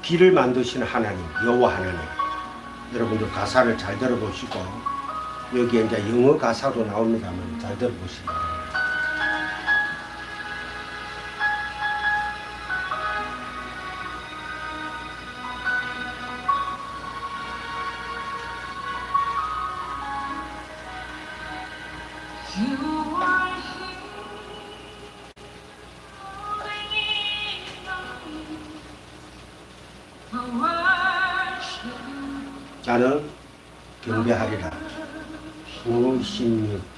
길을 만드신 하나님, 여호와 하나님. 여러분들 가사를 잘 들어보시고 여기에 이제 영어 가사도 나옵니다만 잘 들어보시기 바랍니다. 나는 경배하리라. 9월 16.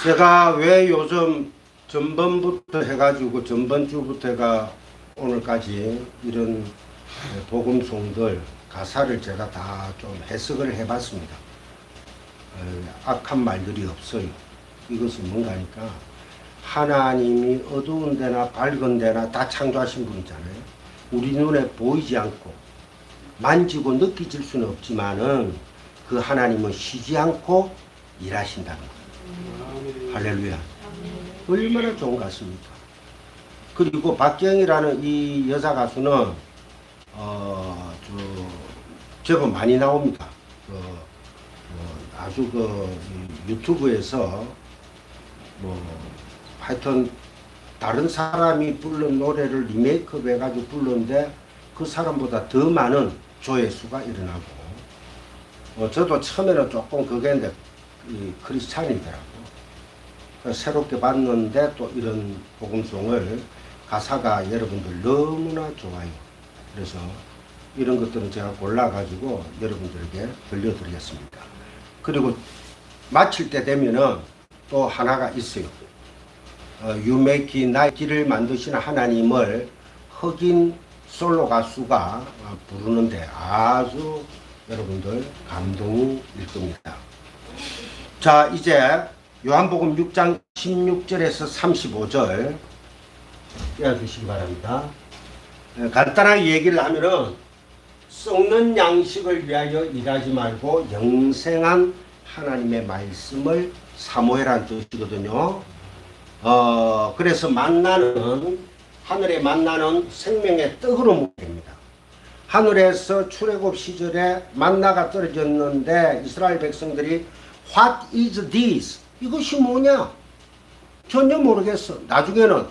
제가 왜 요즘 전번부터 해가지고 전번주부터 해가 오늘까지 이런 복음송들 가사를 제가 다 좀 해석을 해봤습니다. 악한 말들이 없어요. 이것은 뭔가 하니까 하나님이 어두운 데나 밝은 데나 다 창조하신 분이잖아요. 우리 눈에 보이지 않고 만지고 느껴질 수는 없지만은 그 그 하나님은 쉬지 않고 일하신다는 거예요. 할렐루야. 얼마나 좋은 것 같습니까? 그리고 박경이라는 이 여자 가수는 제법 많이 나옵니다. 아주 유튜브에서 하여튼 다른 사람이 부른 노래를 리메이크업 해가지고 불렀는데 그 사람보다 더 많은 조회수가 일어나고, 저도 처음에는 조금 그게 크리스찬이더라고. 새롭게 봤는데 또 이런 복음송을 가사가 여러분들 너무나 좋아요. 그래서 이런 것들은 제가 골라가지고 여러분들에게 들려드리겠습니다. 그리고 마칠 때 되면은 또 하나가 있어요. 유메키 나의 길을 만드시는 하나님을 흑인 솔로 가수가 부르는데 아주 여러분들 감동일 겁니다. 자, 이제 요한복음 6장 16절에서 35절 띄워주시기 바랍니다. 간단하게 얘기를 하면은 썩는 양식을 위하여 일하지 말고 영생한 하나님의 말씀을 사모해라는 뜻이거든요. 그래서 하늘에 만나는 생명의 떡으로 먹게 됩니다. 하늘에서 출애굽 시절에 만나가 떨어졌는데 이스라엘 백성들이 What is this? 이것이 뭐냐? 전혀 모르겠어. 나중에는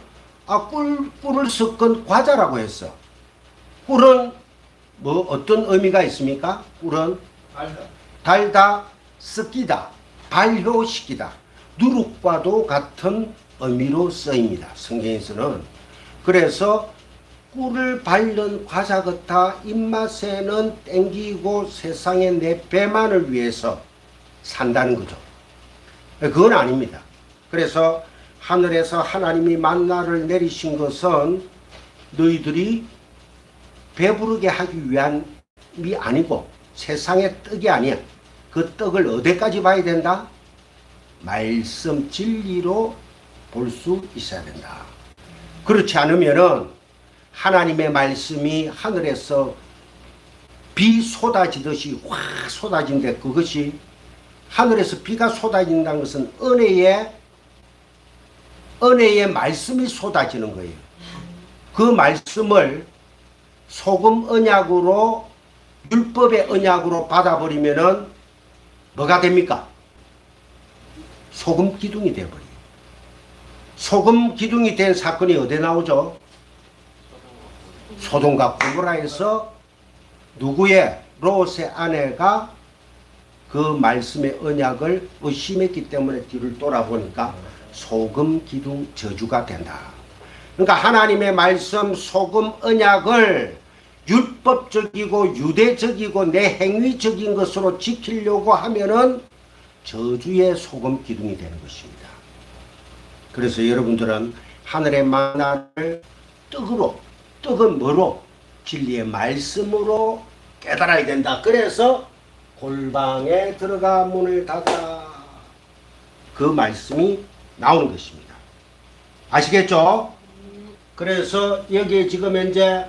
꿀을 섞은 과자라고 했어. 꿀은 어떤 의미가 있습니까? 꿀은 달다, 섞이다, 발효시키다, 누룩과도 같은 의미로 쓰입니다. 성경에서는. 그래서 꿀을 바른 과자 같아 입맛에는 땡기고 세상의 내 배만을 위해서 산다는 거죠. 그건 아닙니다. 그래서 하늘에서 하나님이 만나를 내리신 것은 너희들이 배부르게 하기 위함이 아니고 세상의 떡이 아니야. 그 떡을 어디까지 봐야 된다? 말씀 진리로 볼 수 있어야 된다. 그렇지 않으면은 하나님의 말씀이 하늘에서 비 쏟아지듯이 확 쏟아진데, 그것이 하늘에서 비가 쏟아진다는 것은 은혜의 말씀이 쏟아지는 거예요. 그 말씀을 소금 언약으로, 율법의 언약으로 받아버리면은 뭐가 됩니까? 소금 기둥이 되어버려요. 소금 기둥이 된 사건이 어디에 나오죠? 소돔과 고모라에서 누구의? 롯의 아내가 그 말씀의 언약을 의심했기 때문에 뒤를 돌아보니까 소금 기둥 저주가 된다. 그러니까 하나님의 말씀 소금 언약을 율법적이고 유대적이고 내 행위적인 것으로 지키려고 하면은 저주의 소금 기둥이 되는 것입니다. 그래서 여러분들은 하늘의 만나를 떡은 뭐로? 진리의 말씀으로 깨달아야 된다. 그래서 골방에 들어가 문을 닫아, 그 말씀이 나오는 것입니다. 아시겠죠? 그래서 여기에 지금 현재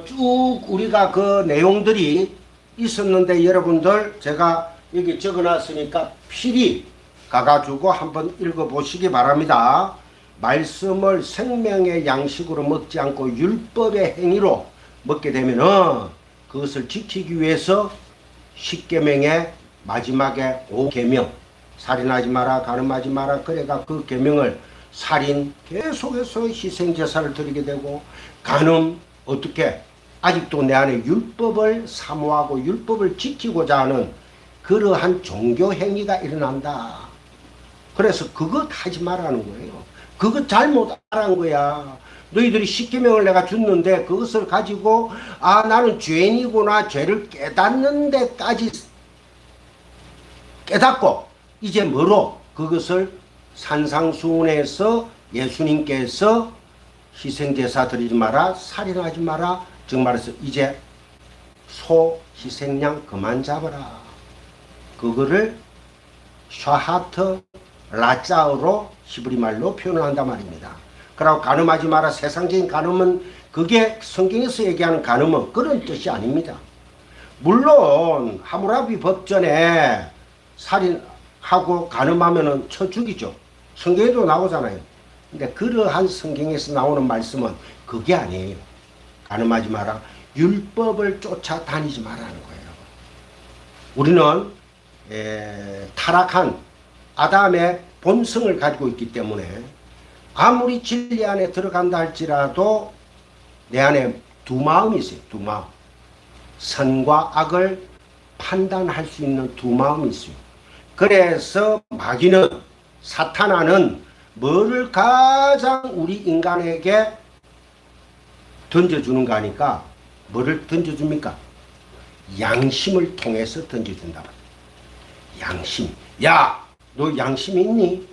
쭉 우리가 그 내용들이 있었는데, 여러분들 제가 여기 적어놨으니까 필히 가가지고 한번 읽어보시기 바랍니다. 말씀을 생명의 양식으로 먹지 않고 율법의 행위로 먹게 되면은 그것을 지키기 위해서 10계명의 마지막에 5계명, 살인하지 마라, 간음하지 마라, 그래가 그 계명을 살인 계속해서 희생제사를 드리게 되고, 간음 어떻게 아직도 내 안에 율법을 사모하고 율법을 지키고자 하는 그러한 종교 행위가 일어난다. 그래서 그것 하지 말라는 거예요. 그것 잘못하라는 거야. 너희들이 10계명을 내가 줬는데 그것을 가지고 나는 죄인이구나, 죄를 깨닫는 데까지 깨닫고 이제 뭐로? 그것을 산상수훈에서 예수님께서 희생제사 드리지 마라, 살인하지 마라, 즉 말해서 이제 소 희생양 그만 잡아라. 그거를 샤하트 라짜어로 히브리 말로 표현을 한단 말입니다. 그리고 간음하지 마라. 세상적인 간음은, 그게 성경에서 얘기하는 간음은 그런 뜻이 아닙니다. 물론 하무라비 법전에 살인하고 간음하면은 쳐 죽이죠. 성경에도 나오잖아요. 근데 그러한 성경에서 나오는 말씀은 그게 아니에요. 간음하지 마라. 율법을 쫓아다니지 말라는 거예요. 우리는 타락한 아담의 본성을 가지고 있기 때문에 아무리 진리 안에 들어간다 할지라도 내 안에 두 마음이 있어요. 두 마음. 선과 악을 판단할 수 있는 두 마음이 있어요. 그래서 마귀는, 사탄아는 뭐를 가장 우리 인간에게 던져주는가 하니까 뭐를 던져줍니까? 양심을 통해서 던져준다. 양심. 야, 너 양심이 있니?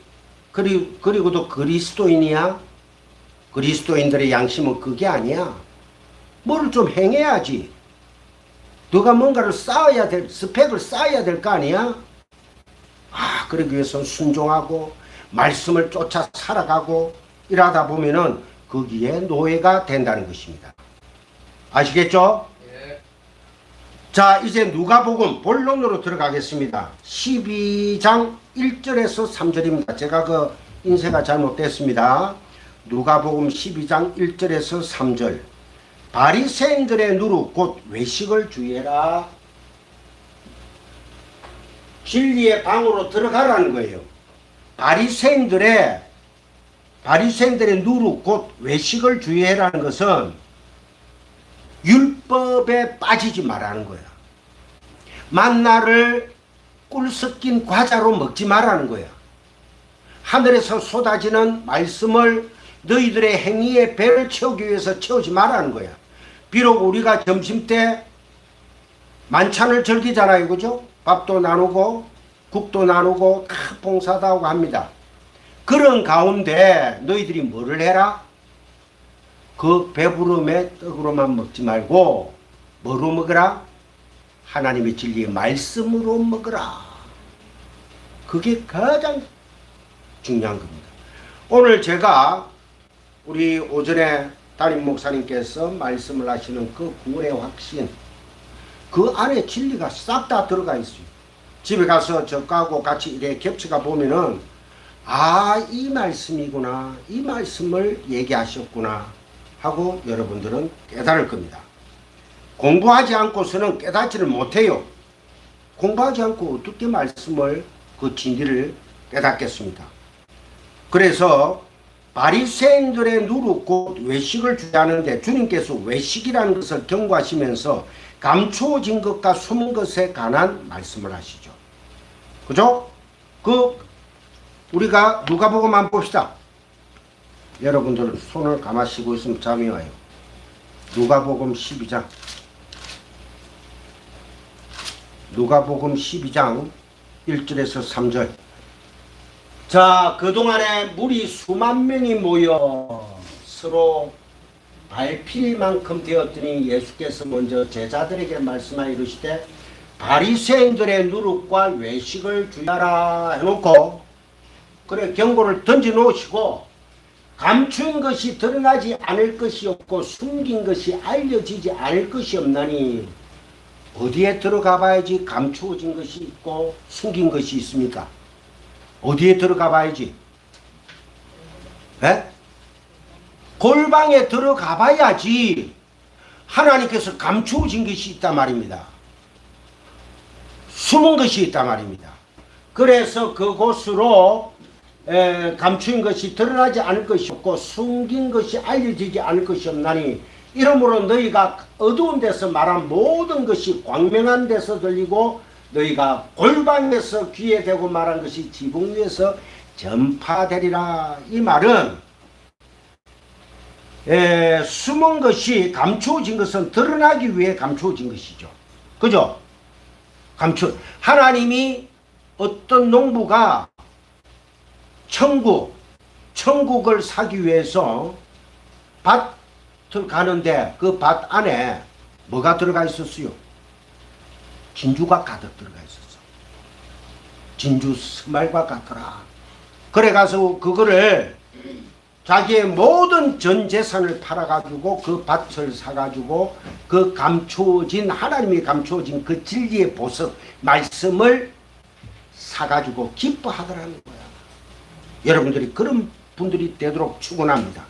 그리고 너 그리스도인이야? 그리스도인들의 양심은 그게 아니야. 뭐를 좀 행해야지. 너가 뭔가를 쌓아야 될, 스펙을 쌓아야 될 거 아니야? 그러기 위해서 순종하고 말씀을 쫓아 살아가고 이러다 보면은 거기에 노예가 된다는 것입니다. 아시겠죠? 예. 자, 이제 누가복음 본론으로 들어가겠습니다. 12장 1절에서 3절입니다. 제가 그 인쇄가 잘못됐습니다. 누가복음 12장 1절에서 3절. 바리새인들의 누룩 곧 외식을 주의해라. 진리의 방으로 들어가라는 거예요. 바리새인들의 누룩 곧 외식을 주의해라는 것은 율법에 빠지지 말라는 거야. 만나를 꿀 섞인 과자로 먹지 말라는 거야. 하늘에서 쏟아지는 말씀을 너희들의 행위에 배를 채우기 위해서 채우지 말라는 거야. 비록 우리가 점심때 만찬을 즐기잖아요. 그죠? 밥도 나누고 국도 나누고 다 봉사도 하고 합니다. 그런 가운데 너희들이 뭐를 해라? 그 배부름의 떡으로만 먹지 말고 뭐로 먹으라? 하나님의 진리의 말씀으로 먹으라. 그게 가장 중요한 겁니다. 오늘 제가 우리 오전에 담임 목사님께서 말씀을 하시는 그 구원의 확신, 그 안에 진리가 싹 다 들어가 있어요. 집에 가서 저하고 같이 이렇게 겹쳐가 보면은 이 말씀이구나, 이 말씀을 얘기하셨구나 하고 여러분들은 깨달을 겁니다. 공부하지 않고서는 깨닫지를 못해요. 공부하지 않고 어떻게 말씀을, 그 진리를 깨닫겠습니까? 그래서 바리새인들의 누룩 곧 외식을 주의하는데 주님께서 외식이라는 것을 경고하시면서 감추어진 것과 숨은 것에 관한 말씀을 하시죠. 그죠? 우리가 누가복음만 봅시다. 여러분들 손을 감아시고 있으면 잠이 와요. 누가복음 12장. 누가복음 12장 1절에서 3절. 자, 그동안에 무리 수만 명이 모여 서로 밟힐 만큼 되었더니 예수께서 먼저 제자들에게 말씀하여 이르시되 바리새인들의 누룩과 외식을 주의하라 해놓고, 그래 경고를 던져 놓으시고, 감춘 것이 드러나지 않을 것이 없고 숨긴 것이 알려지지 않을 것이 없나니 어디에 들어가 봐야지 감추어진 것이 있고 숨긴 것이 있습니까? 어디에 들어가 봐야지? 에? 골방에 들어가 봐야지 하나님께서 감추어진 것이 있단 말입니다. 숨은 것이 있단 말입니다. 그래서 그곳으로 감추인 것이 드러나지 않을 것이 없고 숨긴 것이 알려지지 않을 것이 없나니 이러므로 너희가 어두운 데서 말한 모든 것이 광명한 데서 들리고 너희가 골방에서 귀에 대고 말한 것이 지붕 위에서 전파되리라. 이 말은 숨은 것이 감추어진 것은 드러나기 위해 감추어진 것이죠. 그죠? 하나님이 어떤 농부가 천국을 사기 위해서 밭을 가는데 그 밭 안에 뭐가 들어가 있었어요? 진주가 가득 들어가 있었어. 진주 스말과 같더라. 그래 가서 그거를 자기의 모든 전 재산을 팔아가지고 그 밭을 사가지고 그 감추어진 하나님이 감추어진 그 진리의 보석 말씀을 사가지고 기뻐하더라는 거야. 여러분들이 그런 분들이 되도록 축원합니다.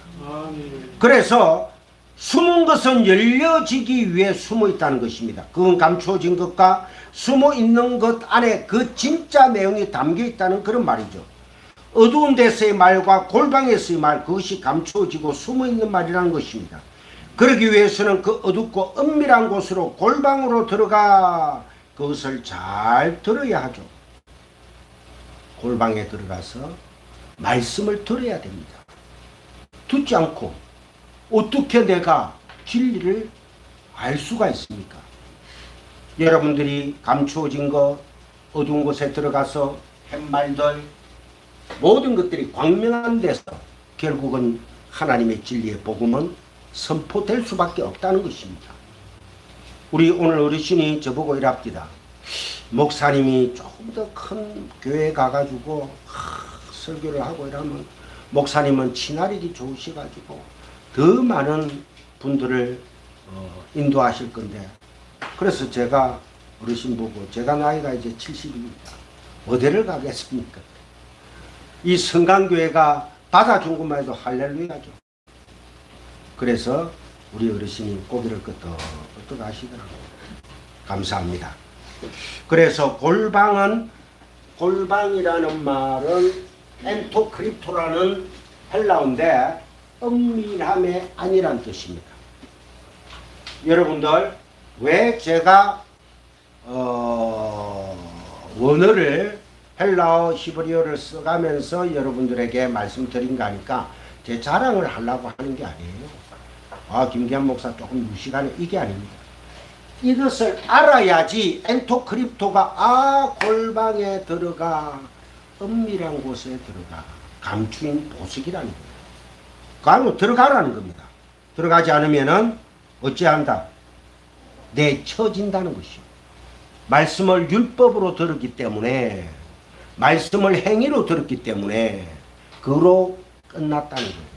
그래서 숨은 것은 열려지기 위해 숨어 있다는 것입니다. 그건 감추어진 것과 숨어 있는 것 안에 그 진짜 내용이 담겨 있다는 그런 말이죠. 어두운 데서의 말과 골방에서의 말, 그것이 감추어지고 숨어 있는 말이라는 것입니다. 그러기 위해서는 그 어둡고 은밀한 곳으로 골방으로 들어가 그것을 잘 들어야 하죠. 골방에 들어가서 말씀을 들어야 됩니다. 듣지 않고 어떻게 내가 진리를 알 수가 있습니까? 여러분들이 감추어진 것, 어두운 곳에 들어가서 팻말들, 모든 것들이 광명한 데서 결국은 하나님의 진리의 복음은 선포될 수밖에 없다는 것입니다. 우리 오늘 어르신이 저보고 이랍니다. 목사님이 조금 더 큰 교회에 가가지고 설교를 하고 이러면 목사님은 친화력이 좋으셔가지고 더 많은 분들을 인도하실 건데, 그래서 제가 어르신 보고, 제가 나이가 이제 70입니다. 어디를 가겠습니까? 이 성강교회가 받아준 것만 해도 할렐루야죠. 그래서 우리 어르신이 고개를 끄덕끄덕 하시더라고요. 감사합니다. 그래서 골방이라는 말은 엔토크립토라는 헬라어인데 은밀함의 안이란 뜻입니다. 여러분들, 왜 제가 원어를 헬라어 히브리어를 써가면서 여러분들에게 말씀드린가 하니까 제 자랑을 하려고 하는 게 아니에요. 김기한 목사 조금 무시하네, 이게 아닙니다. 이것을 알아야지 엔토크립토가 골방에 들어가, 은밀한 곳에 들어가, 감추인 보석이라는 거예요. 그 안으로 들어가라는 겁니다. 들어가지 않으면은 어찌한다? 내쳐진다는 것이요. 말씀을 율법으로 들었기 때문에, 말씀을 행위로 들었기 때문에 그로 끝났다는 거예요.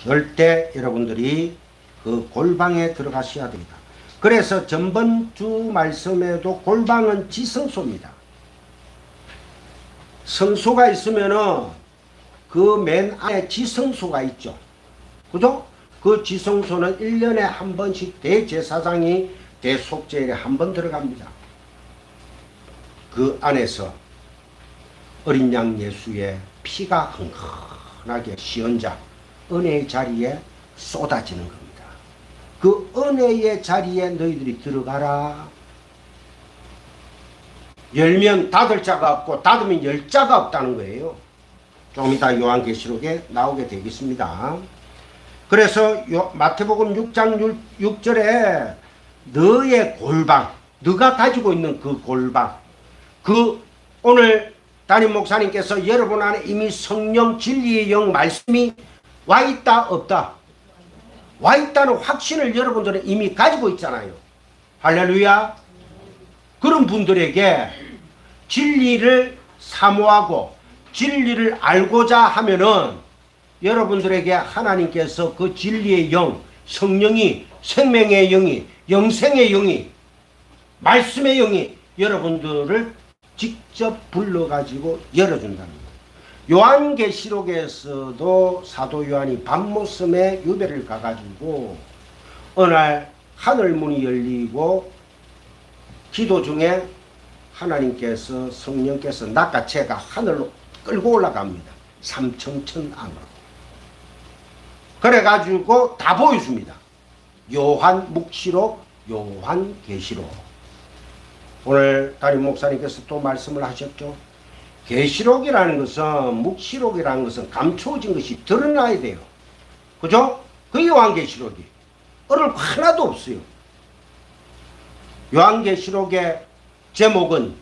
절대 여러분들이 그 골방에 들어가셔야 됩니다. 그래서 전번주 말씀에도 골방은 지성소입니다. 성소가 있으면은 그 맨 안에 지성소가 있죠. 그죠? 그 지성소는 1년에 한 번씩 대제사장이 대속죄일에 한 번 들어갑니다. 그 안에서 어린 양 예수의 피가 흥건하게 시언자 은혜의 자리에 쏟아지는 겁니다. 그 은혜의 자리에 너희들이 들어가라. 열면 닫을 자가 없고 닫으면 열 자가 없다는 거예요. 조금 이따 요한계시록에 나오게 되겠습니다. 그래서 마태복음 6장 6절에 너의 골방, 너가 가지고 있는 그 골방, 오늘 담임 목사님께서 여러분 안에 이미 성령 진리의 영 말씀이 와 있다 없다? 와 있다는 확신을 여러분들은 이미 가지고 있잖아요. 할렐루야. 그런 분들에게 진리를 사모하고 진리를 알고자 하면은 여러분들에게 하나님께서 그 진리의 영, 성령이, 생명의 영이, 영생의 영이, 말씀의 영이 여러분들을 직접 불러가지고 열어준다는 거예요. 요한계시록에서도 사도 요한이 밤모섬에 유배를 가가지고 어느 날 하늘문이 열리고 기도 중에 하나님께서, 성령께서 낚아채가 하늘로 끌고 올라갑니다. 삼청천 안으로. 그래가지고 다 보여줍니다. 요한 묵시록, 요한 계시록. 오늘 담임 목사님께서 또 말씀을 하셨죠. 계시록이라는 것은, 묵시록이라는 것은 감추어진 것이 드러나야 돼요. 그죠? 그 요한계시록이 어릴 하나도 없어요. 요한계시록의 제목은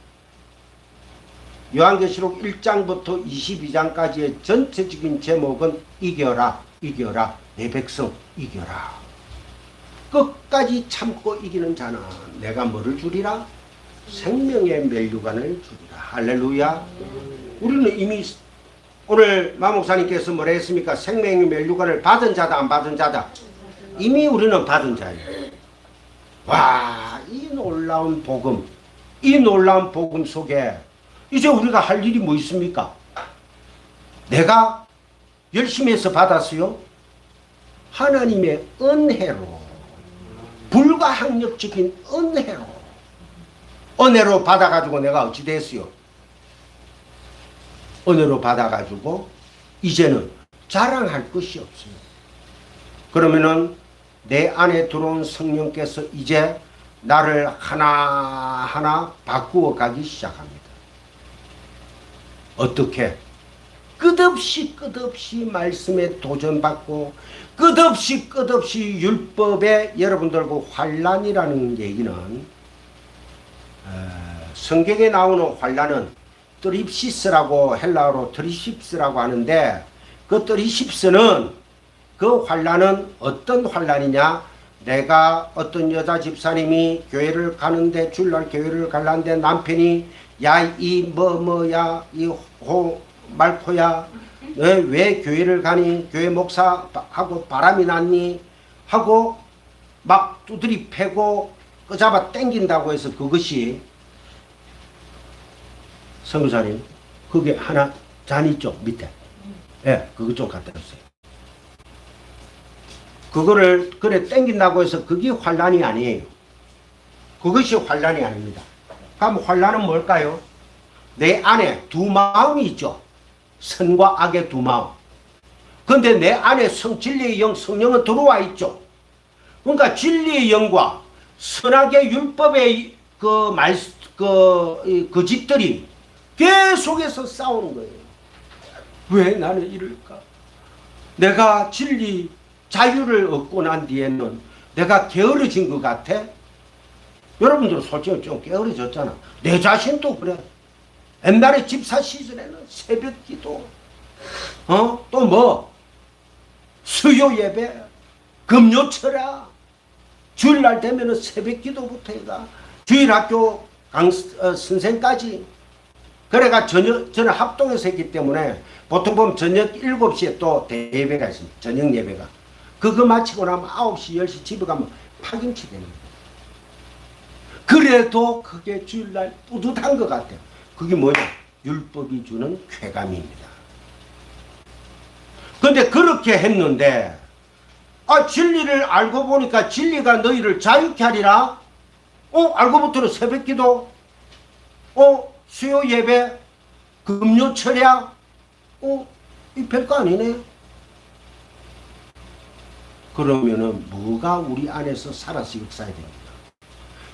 요한계시록 1장부터 22장까지의 전체적인 제목은 이겨라, 이겨라, 내 백성 이겨라. 끝까지 참고 이기는 자는 내가 뭐를 주리라? 생명의 멸류관을 주리라. 할렐루야. 우리는 이미 오늘 마 목사님께서 뭐라 했습니까? 생명의 멸류관을 받은 자다 안 받은 자다? 이미 우리는 받은 자예요. 와, 이 놀라운 복음, 이 놀라운 복음 속에 이제 우리가 할 일이 뭐 있습니까? 내가 열심히 해서 받았어요? 하나님의 은혜로, 불가항력적인 은혜로 받아가지고 내가 어찌 됐어요? 은혜로 받아가지고 이제는 자랑할 것이 없어요. 그러면은 내 안에 들어온 성령께서 이제 나를 하나하나 바꾸어 가기 시작합니다. 어떻게? 끝없이 말씀에 도전받고 끝없이 율법에 여러분들과 환란이라는 얘기는 성경에 나오는 환란은 트립시스라고 헬라어로 트리십스라고 하는데 그 트리십스는 그 환란은 어떤 환란이냐? 내가 어떤 여자 집사님이 교회를 가는데 주일날 교회를 가려는데 남편이 야 이 뭐야 이 말코야 왜 교회를 가니? 교회 목사하고 바람이 났니? 하고 막 두드리 패고 끄잡아 땡긴다고 해서 그것이 선교사님 그게 하나 잔 있죠 밑에 그것 좀 갖다 주세요. 그거를 그래 땡긴다고 해서 그게 환란이 아니에요. 그것이 환란이 아닙니다. 그럼 환란은 뭘까요? 내 안에 두 마음이 있죠. 선과 악의 두 마음. 그런데 내 안에 진리의 영, 성령은 들어와 있죠. 그러니까 진리의 영과 선악의 율법의 그 집들이 계속해서 싸우는 거예요. 왜 나는 이럴까? 내가 진리, 자유를 얻고 난 뒤에는 내가 게으러진 것 같아? 여러분들 솔직히 좀 게으러졌잖아. 내 자신도 그래. 옛날에 집사 시절에는 새벽 기도, 또 뭐, 수요 예배, 금요철야, 주일날 되면은 새벽 기도부터 해가, 주일학교 선생까지. 그래가 저는 합동해서 했기 때문에 보통 보면 저녁 7시에 또 대예배가 있습니다. 저녁 예배가. 그거 마치고 나면 9시, 10시 집에 가면 파김치 되는 거예요. 그래도 그게 주일날 뿌듯한 것 같아요. 그게 뭐냐? 율법이 주는 쾌감입니다. 그런데 그렇게 했는데 진리를 알고 보니까 진리가 너희를 자유케 하리라. 알고부터는 새벽기도, 수요 예배, 금요 철야, 이 별거 아니네. 그러면은 뭐가 우리 안에서 살아서 역사해야 됩니다.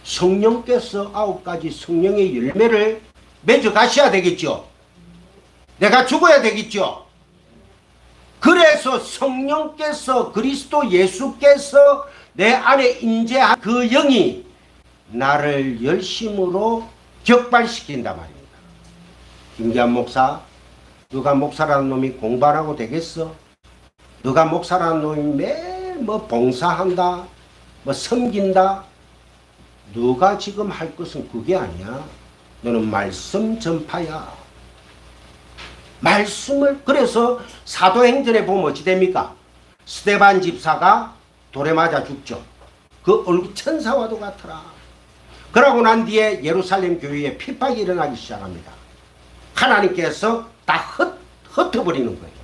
성령께서 9가지 성령의 열매를 맺어 가셔야 되겠죠. 내가 죽어야 되겠죠. 그래서 성령께서 그리스도 예수께서 내 안에 임재한 그 영이 나를 열심으로 격발시킨단 말입니다. 김기한 목사, 너가 목사라는 놈이 공부 안 하고 되겠어? 너가 목사라는 놈이 매일 뭐 봉사한다, 뭐 섬긴다. 너가 지금 할 것은 그게 아니야. 너는 말씀 전파야. 말씀을. 그래서 사도행전에 보면 어찌 됩니까? 스데반 집사가 돌에 맞아 죽죠. 그 얼굴 천사와도 같더라. 그러고 난 뒤에 예루살렘 교회에 핍박이 일어나기 시작합니다. 하나님께서 다 흩어버리는 거예요.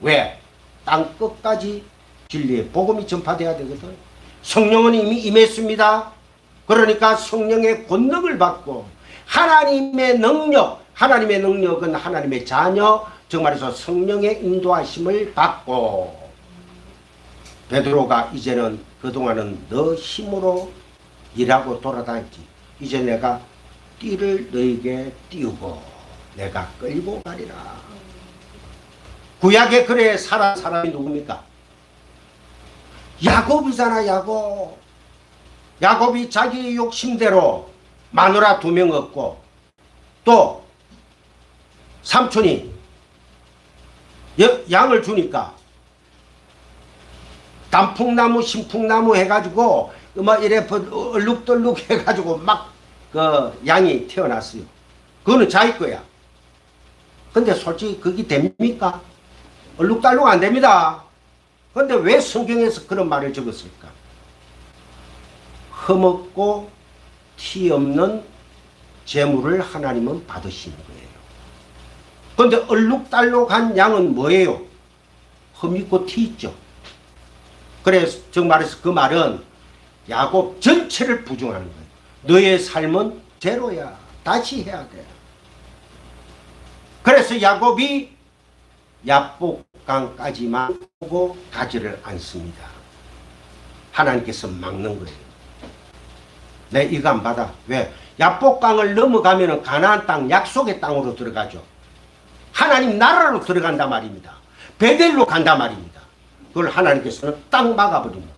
왜? 땅 끝까지 진리의 복음이 전파돼야 되거든. 성령은 이미 임했습니다. 그러니까 성령의 권능을 받고 하나님의 능력은 하나님의 자녀, 즉 말해서 성령의 인도하심을 받고 베드로가 이제는 그동안은 너 힘으로 일하고 돌아다녔지. 이제 내가 띠를 너에게 띄우고 내가 끌고 가리라. 구약에 그래 살아 사람이 누굽니까? 야곱이잖아. 야곱이 자기 욕심대로 마누라 2명 얻고 또 삼촌이 양을 주니까 단풍나무 신풍나무 해가지고 막 이래 얼룩덜룩 해가지고 막 그 양이 태어났어요. 그거는 자기 거야. 근데 솔직히 그게 됩니까? 얼룩달룩 안 됩니다. 근데 왜 성경에서 그런 말을 적었을까? 흠없고 티 없는 재물을 하나님은 받으시는 거예요. 근데 얼룩달룩한 양은 뭐예요? 흠 있고 티 있죠. 그래서 정말해서 그 말은 야곱 전체를 부정하는 거예요. 너의 삶은 제로야. 다시 해야 돼. 그래서 야곱이 야복강까지만 보고 가지를 않습니다. 하나님께서 막는 거예요. 내 이거 안 받아. 왜? 야복강을 넘어가면 가나안 땅, 약속의 땅으로 들어가죠. 하나님 나라로 들어간단 말입니다. 베델로 간단 말입니다. 그걸 하나님께서는 딱 막아버립니다.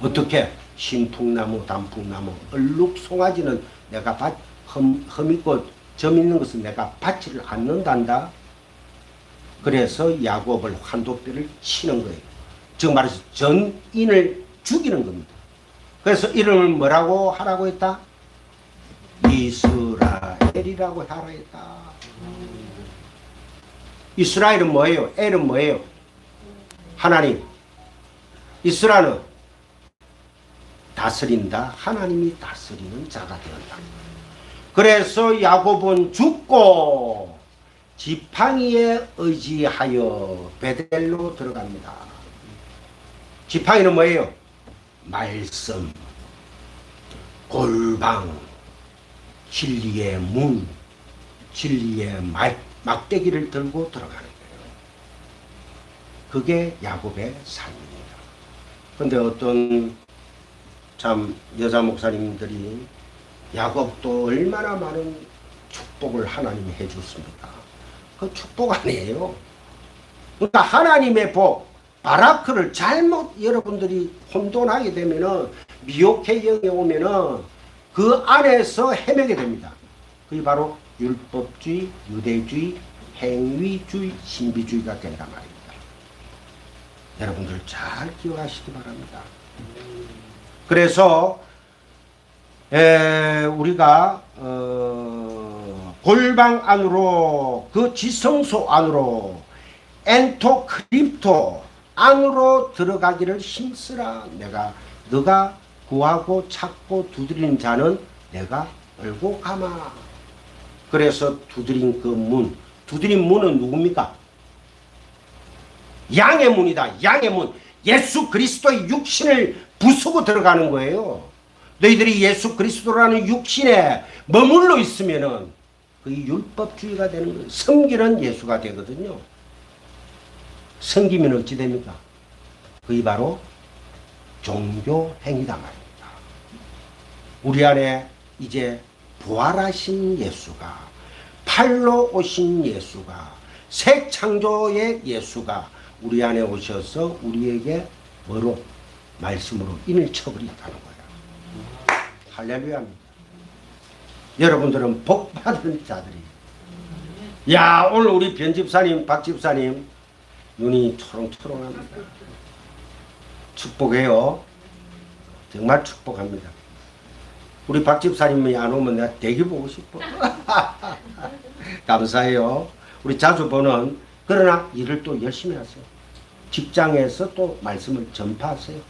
어떻게? 신풍나무, 단풍나무, 얼룩, 송아지는 내가 흠 있고 점 있는 것은 내가 받지를 않는단다. 그래서 야곱을 환도뼈를 치는 거예요. 즉 말해서 전인을 죽이는 겁니다. 그래서 이름을 뭐라고 하라고 했다? 이스라엘이라고 하라 했다. 이스라엘은 뭐예요? 엘은 뭐예요? 하나님. 이스라엘은 다스린다. 하나님이 다스리는 자가 되었다. 그래서 야곱은 죽고 지팡이에 의지하여 베델로 들어갑니다. 지팡이는 뭐예요? 말씀, 골방, 진리의 문, 진리의 막대기를 들고 들어가는 거예요. 그게 야곱의 삶입니다. 근데 어떤 참 여자 목사님들이 야곱도 얼마나 많은 축복을 하나님이 해줬습니까? 그 축복 아니에요. 그러니까 하나님의 복, 바라크를 잘못 여러분들이 혼돈하게 되면은 미혹의 영에 오면은 그 안에서 헤매게 됩니다. 그게 바로 율법주의, 유대주의, 행위주의, 신비주의가 된단 말입니다. 여러분들 잘 기억하시기 바랍니다. 그래서 우리가 골방 안으로, 그 지성소 안으로, 엔토크립토 안으로 들어가기를 힘쓰라. 너가 구하고 찾고 두드리는 자는 내가 열고 가마. 그래서 두드린 그 문, 두드린 문은 누굽니까? 양의 문이다. 양의 문. 예수 그리스도의 육신을 부수고 들어가는 거예요. 너희들이 예수 그리스도라는 육신에 머물러 있으면은 그 율법주의가 되는 거예요. 섬기는 예수가 되거든요. 섬기면 어찌 됩니까? 그게 바로 종교 행위다 말입니다. 우리 안에 이제 부활하신 예수가, 팔로 오신 예수가, 새 창조의 예수가 우리 안에 오셔서 우리에게 뭐로? 말씀으로 인을 쳐버린다는 거예요. 할렐루야입니다. 여러분들은 복받은 자들이. 야, 오늘 우리 변집사님, 박집사님 눈이 초롱초롱합니다. 축복해요. 정말 축복합니다. 우리 박집사님이 안 오면 내가 되게 보고 싶어. 감사해요. 우리 자주 보는, 그러나 일을 또 열심히 하세요. 직장에서 또 말씀을 전파하세요.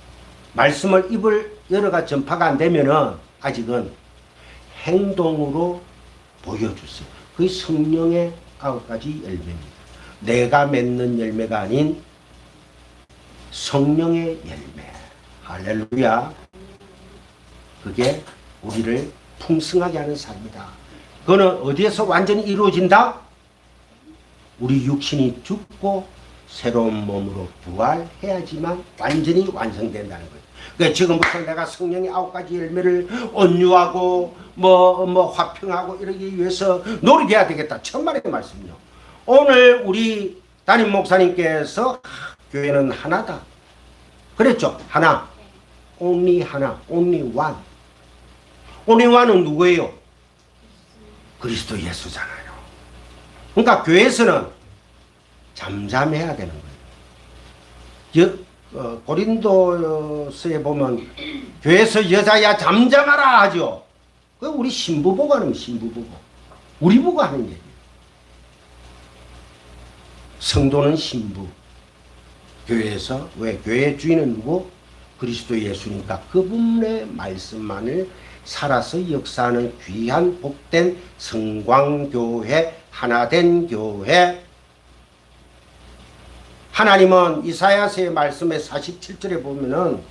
말씀을 입을 열어가 전파가 안 되면은 아직은 행동으로 보여주세요. 그게 성령의 9가지 열매입니다. 내가 맺는 열매가 아닌 성령의 열매. 할렐루야. 그게 우리를 풍성하게 하는 삶이다. 그거는 어디에서 완전히 이루어진다? 우리 육신이 죽고 새로운 몸으로 부활해야지만 완전히 완성된다는 거예요. 그러니까 지금부터 내가 성령의 9가지 열매를 온유하고 화평하고 이러기 위해서 노력해야 되겠다. 천만의 말씀이요. 오늘 우리 담임 목사님께서 교회는 하나다 그랬죠. 하나. only 하나. only one. only one은 누구예요? 그리스도 예수잖아요. 그러니까 교회에서는 잠잠해야 되는 거예요. 고린도서에 보면 교회에서 여자야 잠잠하라 하죠. 그 우리 신부 보고 하는 신부 보고 우리 보고 하는 얘기예요. 성도는 신부. 교회에서 왜 교회의 주인은 누구? 그리스도 예수니까 그분의 말씀만을 살아서 역사하는 귀한 복된 성광교회, 하나된 교회. 하나님은 이사야서의 말씀에 47절에 보면은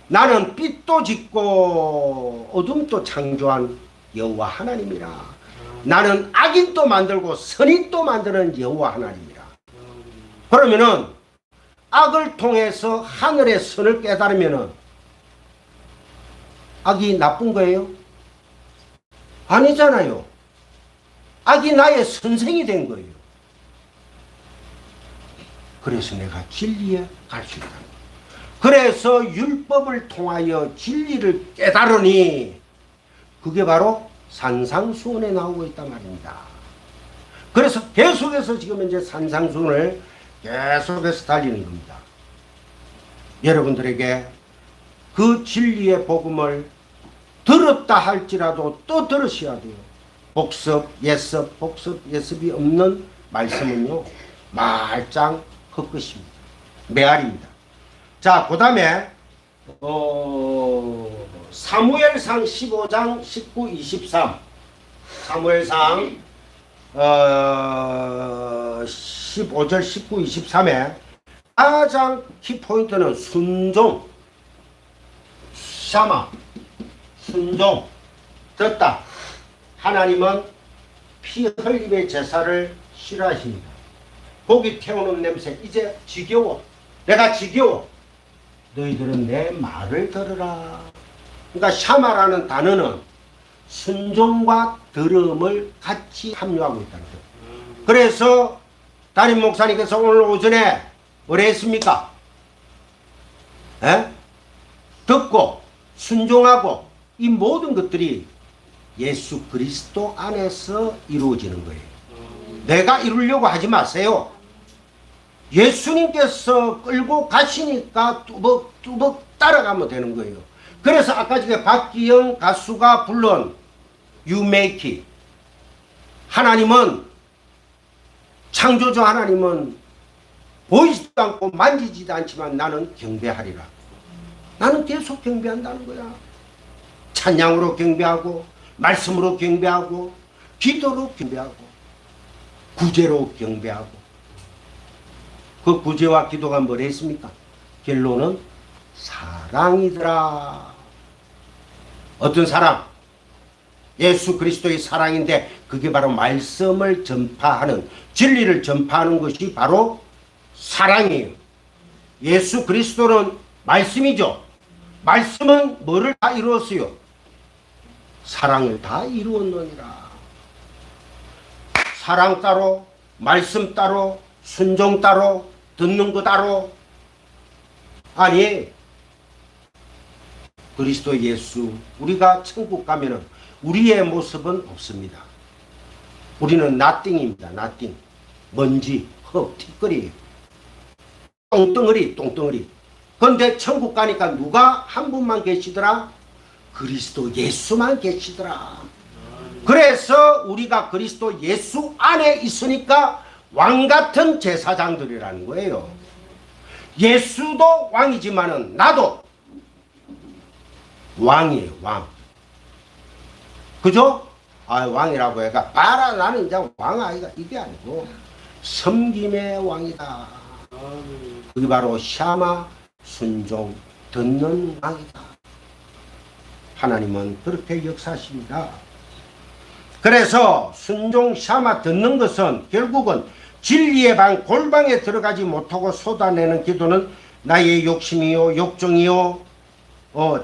나는 빛도 짓고 어둠도 창조한 여호와 하나님이라. 나는 악인도 만들고 선인도 만드는 여호와 하나님이라. 그러면은 악을 통해서 하늘의 선을 깨달으면은 악이 나쁜 거예요? 아니잖아요. 악이 나의 선생이 된 거예요. 그래서 내가 진리에 갈 수 있다. 그래서 율법을 통하여 진리를 깨달으니 그게 바로 산상수훈에 나오고 있단 말입니다. 그래서 계속해서 지금 이제 산상수훈을 계속해서 달리는 겁니다. 여러분들에게 그 진리의 복음을 들었다 할지라도 또 들으셔야 돼요. 복습, 예습, 복습, 예습이 없는 말씀은요, 말짱 헛것입니다. 메아리입니다. 자, 그 다음에 사무엘상 15장 19, 23. 사무엘상 15절, 19, 23에 가장 키포인트는 순종, 샤마, 순종. 듣다. 하나님은 피 흘림의 제사를 싫어하십니다. 고기 태우는 냄새 이제 지겨워. 내가 지겨워. 너희들은 내 말을 들으라. 그러니까 샤마라는 단어는 순종과 들음을 같이 함유하고 있다는 거예요. 그래서 담임 목사님께서 오늘 오전에 뭐라 했습니까? 듣고 순종하고 이 모든 것들이 예수 그리스도 안에서 이루어지는 거예요. 내가 이루려고 하지 마세요. 예수님께서 끌고 가시니까 뚜벅뚜벅 따라가면 되는 거예요. 그래서 아까 전에 박기영 가수가 불른 You Make It. 하나님은, 창조주 하나님은 보이지도 않고 만지지도 않지만 나는 경배하리라. 나는 계속 경배한다는 거야. 찬양으로 경배하고, 말씀으로 경배하고, 기도로 경배하고, 구제로 경배하고. 그 구제와 기도가 뭐라 했습니까? 결론은 사랑이더라. 어떤 사랑? 예수 그리스도의 사랑인데 그게 바로 말씀을 전파하는, 진리를 전파하는 것이 바로 사랑이에요. 예수 그리스도는 말씀이죠. 말씀은 뭐를 다 이루었어요? 사랑을 다 이루었느니라. 사랑 따로, 말씀 따로, 순종 따로, 듣는 거 따로. 아니, 그리스도 예수, 우리가 천국 가면은 우리의 모습은 없습니다. 우리는 nothing입니다. nothing. 먼지, 흙, 티끌이에요. 똥덩어리, 똥덩어리. 그런데 천국 가니까 누가 한 분만 계시더라? 그리스도 예수만 계시더라. 그래서 우리가 그리스도 예수 안에 있으니까 왕같은 제사장들이라는 거예요. 예수도 왕이지만은 나도 왕이에요. 왕. 그죠? 아, 왕이라고 해가 봐라 나는 이제 왕 아이가 이게 아니고 섬김의 왕이다. 그게 바로 샤마, 순종, 듣는 왕이다. 하나님은 그렇게 역사하십니다. 그래서 순종, 샤마, 듣는 것은 결국은 진리의 방 골방에 들어가지 못하고 쏟아내는 기도는 나의 욕심이요, 욕정이요,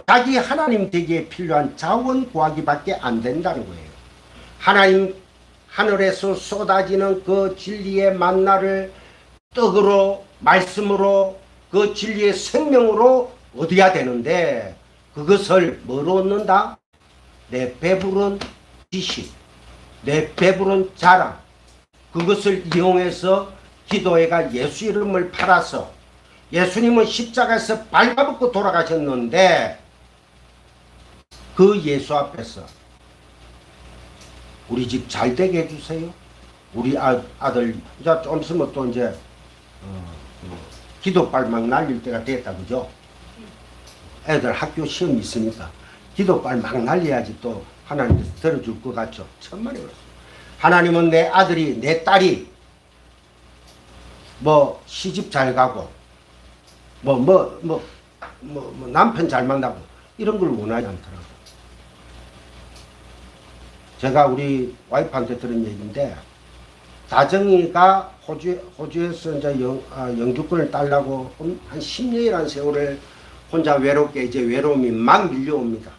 자기 하나님 되기에 필요한 자원 구하기밖에 안 된다는 거예요. 하나님 하늘에서 쏟아지는 그 진리의 만나를 떡으로, 말씀으로, 그 진리의 생명으로 얻어야 되는데 그것을 뭐로 얻는다? 내 배부른 지식, 내 배부른 자랑, 그것을 이용해서 기도회가 예수 이름을 팔아서, 예수님은 십자가에서 발가벗고 돌아가셨는데 그 예수 앞에서 우리 집 잘 되게 해주세요, 우리 아들 이제 좀 있으면 또 이제 기도발 막 날릴 때가 됐다 그죠? 애들 학교 시험이 있으니까 기도발 막 날려야지 또 하나님께서 들어줄 것 같죠. 천만에 그렇습니다. 하나님은 내 아들이 내 딸이 뭐 시집 잘 가고 남편 잘 만나고 이런 걸 원하지 않더라고요. 제가 우리 와이프한테 들은 얘기인데 다정이가 호주에서 이제 영주권을 따려고 한 10년이라는 세월을 혼자 외롭게 이제 외로움이 막 밀려옵니다.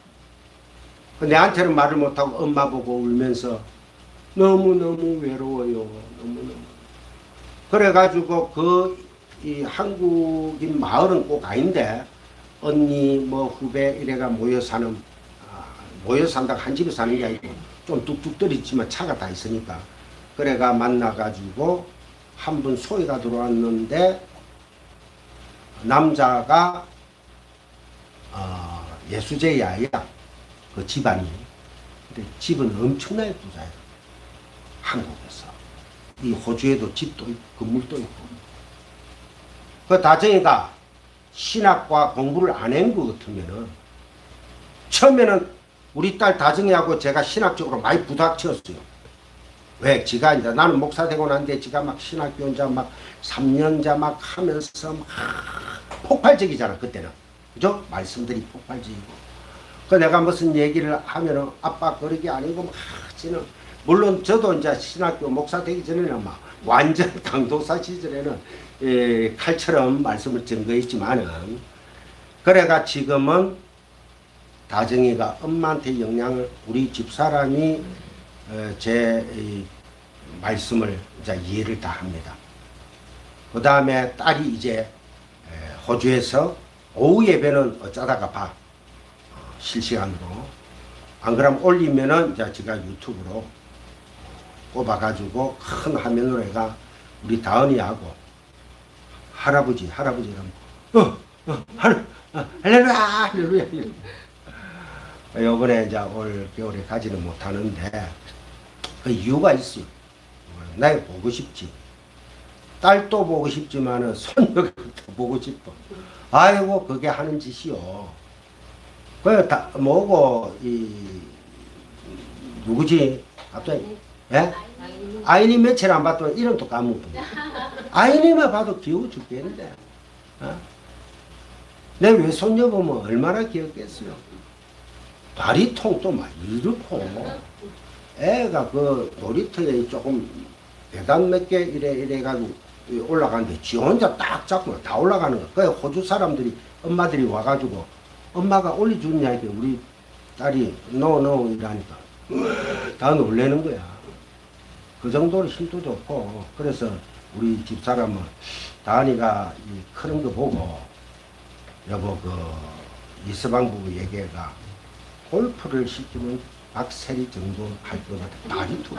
내한테는 말을 못하고 엄마 보고 울면서 너무너무 외로워요. 너무너무. 그래가지고 이 한국인 마을은 꼭 아닌데 언니 뭐 후배 이래가 모여 산다고 한 집에 사는 게 아니고 좀 뚝뚝 떨어지지만 차가 다 있으니까 그래가 만나가지고 한 분 소위가 들어왔는데 남자가 예수제야야 그 집안이. 근데 집은 엄청나게 부자예요. 한국에서 이 호주에도 집도 있고 건물도 있고. 그 다정이가 신학과 공부를 안 한 것 같으면은 처음에는 우리 딸 다정이하고 제가 신학적으로 많이 부닥쳤어요. 왜? 지가 이제 나는 목사 되고 난데 지가 막 신학교자 막 3년자 막 하면서 막 폭발적이잖아 그때는. 그죠? 말씀들이 폭발적이고. 그 내가 무슨 얘기를 하면은 아빠 그러기 아니고 막 지는 물론 저도 이제 신학교 목사 되기 전에는 막 완전 강도사 시절에는 칼처럼 말씀을 증거했지만은 그래가 지금은 다정이가 엄마한테 영향을 우리 집사람이 제 말씀을 이제 이해를 다 합니다. 그 다음에 딸이 이제 호주에서 오후 예배는 어쩌다가 봐 실시간으로 안 그러면 올리면은 이제 제가 유튜브로 꼽아가지고 큰 화면으로 해가 우리 다은이하고 할아버지라면 할렐루야 할렐루야. 요번에 이제 올 겨울에 가지는 못하는데 그 이유가 있어요. 나 보고 싶지. 딸도 보고 싶지만은 손녀도 보고 싶어. 아이고 그게 하는 짓이요. 그 다 뭐고 누구지? 갑자기 예? 아이니 며칠 안 봤더니 이름도 까먹고. 아이니만 봐도 귀여워 죽겠는데. 내 외손녀 보면 얼마나 귀엽겠어요. 다리 통도 막 이렇고. 애가 그 놀이터에 조금 계단 몇 개 이래가지고 올라가는데 지 혼자 딱 잡고 다 올라가는 거야. 그 호주 사람들이 엄마들이 와가지고 엄마가 올려주냐 이게 우리 딸이 노 이라니까 다 놀래는 거야. 그 정도로 힘도 좋고. 그래서 우리 집사람은 다은이가 크는 거 보고 여보 그 이서방 부부 얘기가 골프를 시키면 박세리 정도 할 것 같아. 다리 투.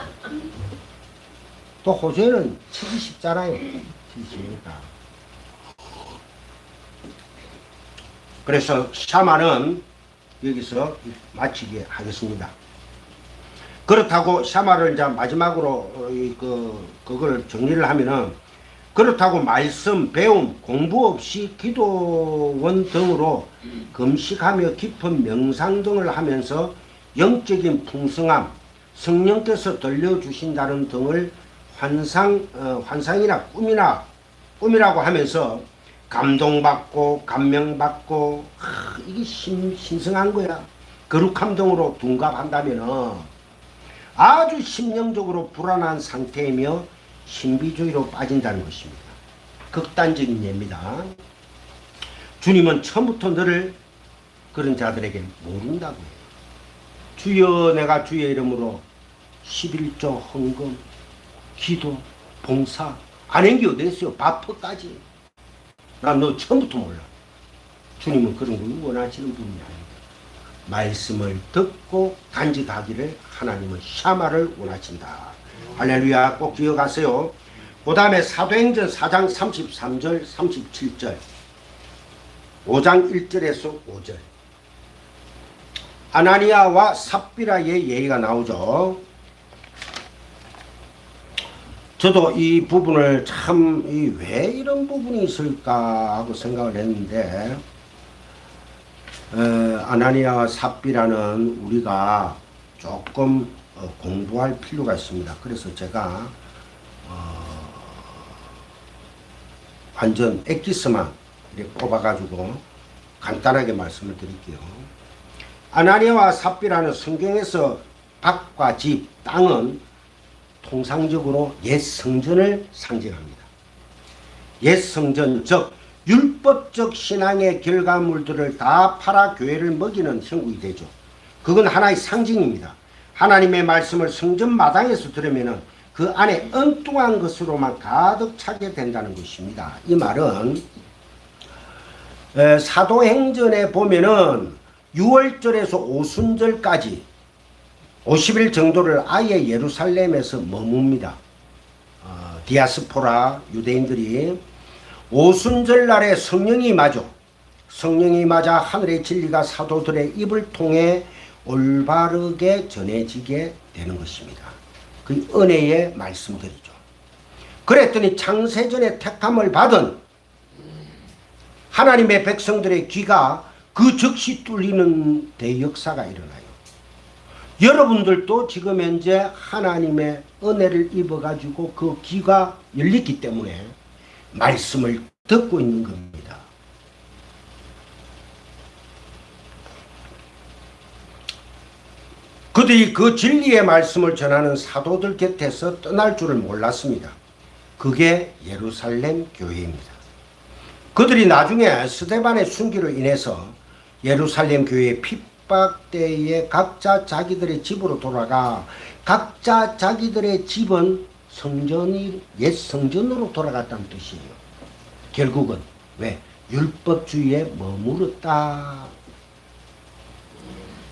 또 호주에는 치기 쉽잖아요. 치기 쉽으니까. 그래서 샤마는 여기서 마치게 하겠습니다. 그렇다고 샤마를 이제 마지막으로 그걸 정리를 하면은 그렇다고 말씀, 배움, 공부 없이 기도원 등으로 금식하며 깊은 명상 등을 하면서 영적인 풍성함, 성령께서 들려주신다는 등을 환상이나 꿈이라고 하면서 감동받고 감명받고 이게 신성한 거야. 거룩함 등으로 둔갑한다면은 아주 심령적으로 불안한 상태이며 신비주의로 빠진다는 것입니다. 극단적인 예입니다. 주님은 처음부터 너를 그런 자들에게 모른다고 해요. 주여 내가 주의 이름으로 11조 헌금, 기도, 봉사 안 한 게 어디 있어요. 바퍼까지. 난 너 처음부터 몰라. 주님은 그런 걸 원하시는 분이 아닙니다. 말씀을 듣고 간직하기를 하나님은 샤마를 원하신다. 할렐루야. 꼭 기억하세요. 그 다음에 사도행전 4장 33절 37절 5장 1절에서 5절 아나니아와 삽비라의 얘기가 나오죠. 저도 이 부분을 참 왜 이런 부분이 있을까 하고 생각을 했는데 아나니아와 삽비라는 우리가 조금 공부할 필요가 있습니다. 그래서 제가 완전 엑기스만 이렇게 뽑아가지고 간단하게 말씀을 드릴게요. 아나니아와 삽비라는 성경에서 밭과 집, 땅은 통상적으로 옛 성전을 상징합니다. 옛 성전, 즉 율법적 신앙의 결과물들을 다 팔아 교회를 먹이는 형국이 되죠. 그건 하나의 상징입니다. 하나님의 말씀을 성전 마당에서 들으면 그 안에 엉뚱한 것으로만 가득 차게 된다는 것입니다. 이 말은 사도행전에 보면은 6월절에서 오순절까지 50일 정도를 아예 예루살렘에서 머뭅니다. 디아스포라 유대인들이 오순절 날에 성령이 맞아 하늘의 진리가 사도들의 입을 통해 올바르게 전해지게 되는 것입니다. 그 은혜의 말씀들이죠. 그랬더니 창세전에 택함을 받은 하나님의 백성들의 귀가 그 즉시 뚫리는 대역사가 일어나요. 여러분들도 지금 현재 하나님의 은혜를 입어가지고 그 귀가 열렸기 때문에 말씀을 듣고 있는 겁니다. 그들이 그 진리의 말씀을 전하는 사도들 곁에서 떠날 줄을 몰랐습니다. 그게 예루살렘 교회입니다. 그들이 나중에 스데반의 순교로 인해서 예루살렘 교회의 핍박 때에 각자 자기들의 집으로 돌아가 각자 자기들의 집은 성전이 옛 성전으로 돌아갔다는 뜻이에요. 결국은 왜? 율법주의에 머무르다.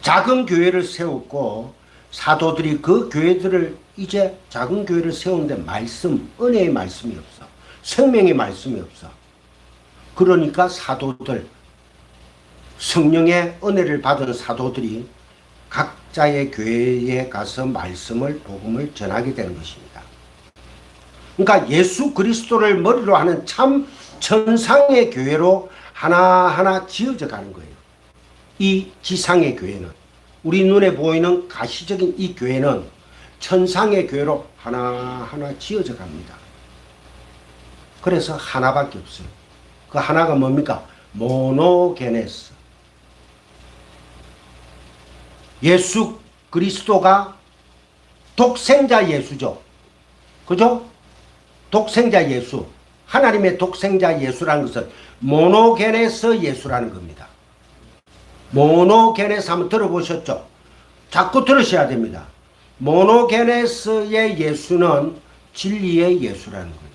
작은 교회를 세웠고 사도들이 그 교회들을 이제 작은 교회를 세우는데 말씀, 은혜의 말씀이 없어. 생명의 말씀이 없어. 그러니까 사도들, 성령의 은혜를 받은 사도들이 각자의 교회에 가서 말씀을, 복음을 전하게 되는 것입니다. 그러니까 예수 그리스도를 머리로 하는 참 천상의 교회로 하나하나 지어져 가는 거예요. 이 지상의 교회는, 우리 눈에 보이는 가시적인 이 교회는 천상의 교회로 하나하나 지어져 갑니다. 그래서 하나밖에 없어요. 그 하나가 뭡니까? 모노게네스. 예수 그리스도가 독생자 예수죠. 그죠? 독생자 예수. 하나님의 독생자 예수라는 것은 모노게네스 예수라는 겁니다. 모노게네스 한번 들어보셨죠? 자꾸 들으셔야 됩니다. 모노게네스의 예수는 진리의 예수라는 거예요.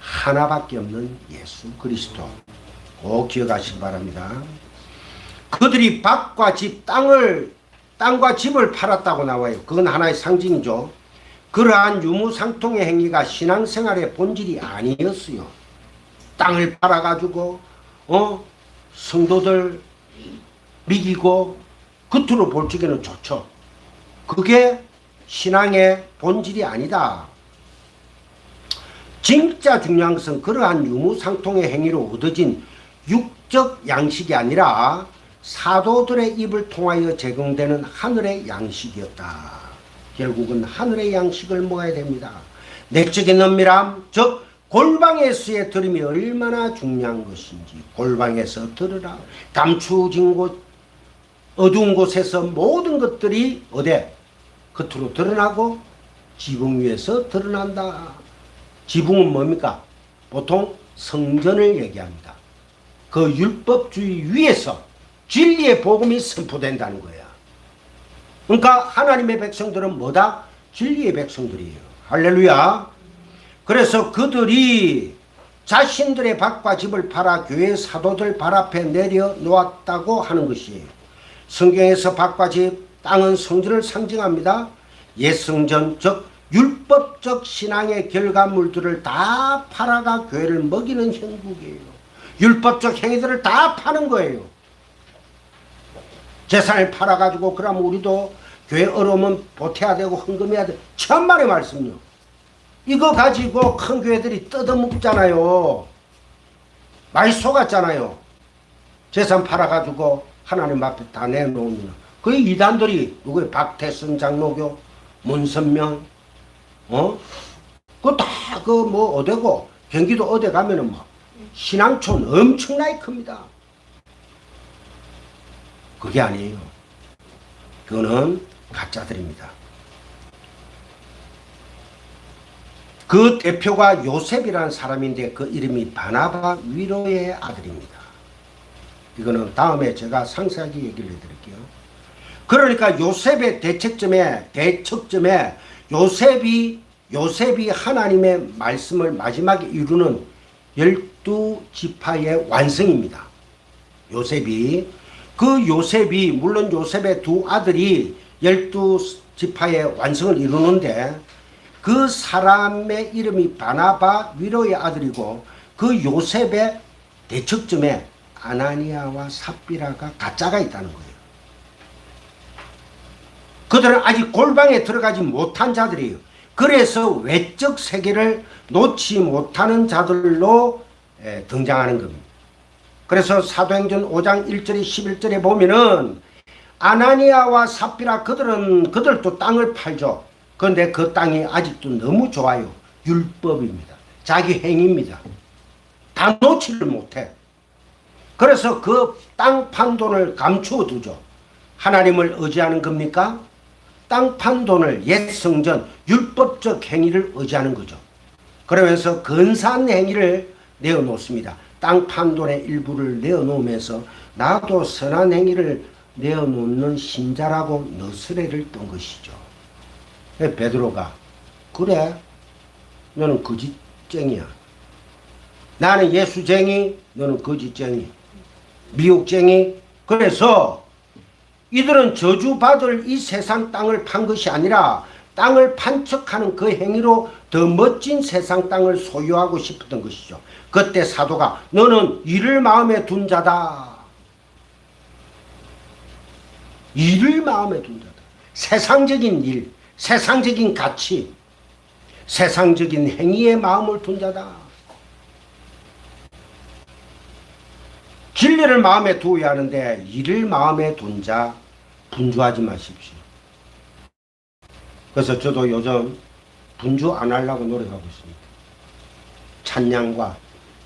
하나밖에 없는 예수 그리스도. 꼭 기억하시기 바랍니다. 그들이 밭과 집, 땅과 집을 팔았다고 나와요. 그건 하나의 상징이죠. 그러한 유무상통의 행위가 신앙생활의 본질이 아니었어요. 땅을 팔아가지고 성도들 미기고 겉으로 볼 적에는 좋죠. 그게 신앙의 본질이 아니다. 진짜 중요한 것은 그러한 유무상통의 행위로 얻어진 육적 양식이 아니라 사도들의 입을 통하여 제공되는 하늘의 양식이었다. 결국은 하늘의 양식을 먹어야 됩니다. 내적인 은밀함, 즉 골방에서의 들음이 얼마나 중요한 것인지 골방에서 들으라. 감추어진 곳, 어두운 곳에서 모든 것들이 어디? 겉으로 드러나고 지붕 위에서 드러난다. 지붕은 뭡니까? 보통 성전을 얘기합니다. 그 율법주의 위에서 진리의 복음이 선포된다는 거야. 그러니까 하나님의 백성들은 뭐다? 진리의 백성들이에요. 할렐루야. 그래서 그들이 자신들의 밭과 집을 팔아 교회 사도들 발 앞에 내려놓았다고 하는 것이에요. 성경에서 밭과 집, 땅은 성전을 상징합니다. 옛 성전, 즉 율법적 신앙의 결과물들을 다 팔아가 교회를 먹이는 형국이에요. 율법적 행위들을 다 파는 거예요. 재산을 팔아가지고 그러면 우리도 교회 어려우면 보태야 되고 헌금해야 돼. 천만의 말씀요. 이거 가지고 큰 교회들이 뜯어먹잖아요. 많이 속았잖아요. 재산 팔아가지고 하나님 앞에 다 내놓으면 그 이단들이 누구예요? 박태선 장로교, 문선명, 그거 다 그 뭐 어디고 경기도 어디 가면은 뭐 신앙촌 엄청나게 큽니다. 그게 아니에요. 그거는 가짜들입니다. 그 대표가 요셉이라는 사람인데 그 이름이 바나바 위로의 아들입니다. 이거는 다음에 제가 상세하게 얘기를 해드릴게요. 그러니까 요셉의 대척점에 요셉이 하나님의 말씀을 마지막에 이루는 12지파의 완성입니다. 요셉이 물론 요셉의 두 아들이 12지파의 완성을 이루는데 그 사람의 이름이 바나바 위로의 아들이고 그 요셉의 대척점에 아나니아와 삽비라가 가짜가 있다는 거예요. 그들은 아직 골방에 들어가지 못한 자들이에요. 그래서 외적 세계를 놓지 못하는 자들로 등장하는 겁니다. 그래서 사도행전 5장 1절에 11절에 보면은 아나니아와 삽비라 그들도 땅을 팔죠. 그런데 그 땅이 아직도 너무 좋아요. 율법입니다. 자기 행위입니다. 다 놓지를 못해. 그래서 그 땅 판 돈을 감추어 두죠. 하나님을 의지하는 겁니까? 땅 판 돈을 옛 성전 율법적 행위를 의지하는 거죠. 그러면서 근사한 행위를 내어놓습니다. 땅 판 돈의 일부를 내어놓으면서 나도 선한 행위를 내어놓는 신자라고 너스레를 떤 것이죠. 베드로가 그래 너는 거짓쟁이야. 나는 예수쟁이, 너는 거짓쟁이, 미혹쟁이. 그래서 이들은 저주받을 이 세상 땅을 판 것이 아니라 땅을 판 척하는 그 행위로 더 멋진 세상 땅을 소유하고 싶었던 것이죠. 그때 사도가 너는 이를 마음에 둔 자다. 이를 마음에 둔 자다. 세상적인 일, 세상적인 가치, 세상적인 행위에 마음을 둔 자다. 진리를 마음에 두어야 하는데 이를 마음에 둔 자 분주하지 마십시오. 그래서 저도 요즘 분주 안 하려고 노력하고 있습니다. 찬양과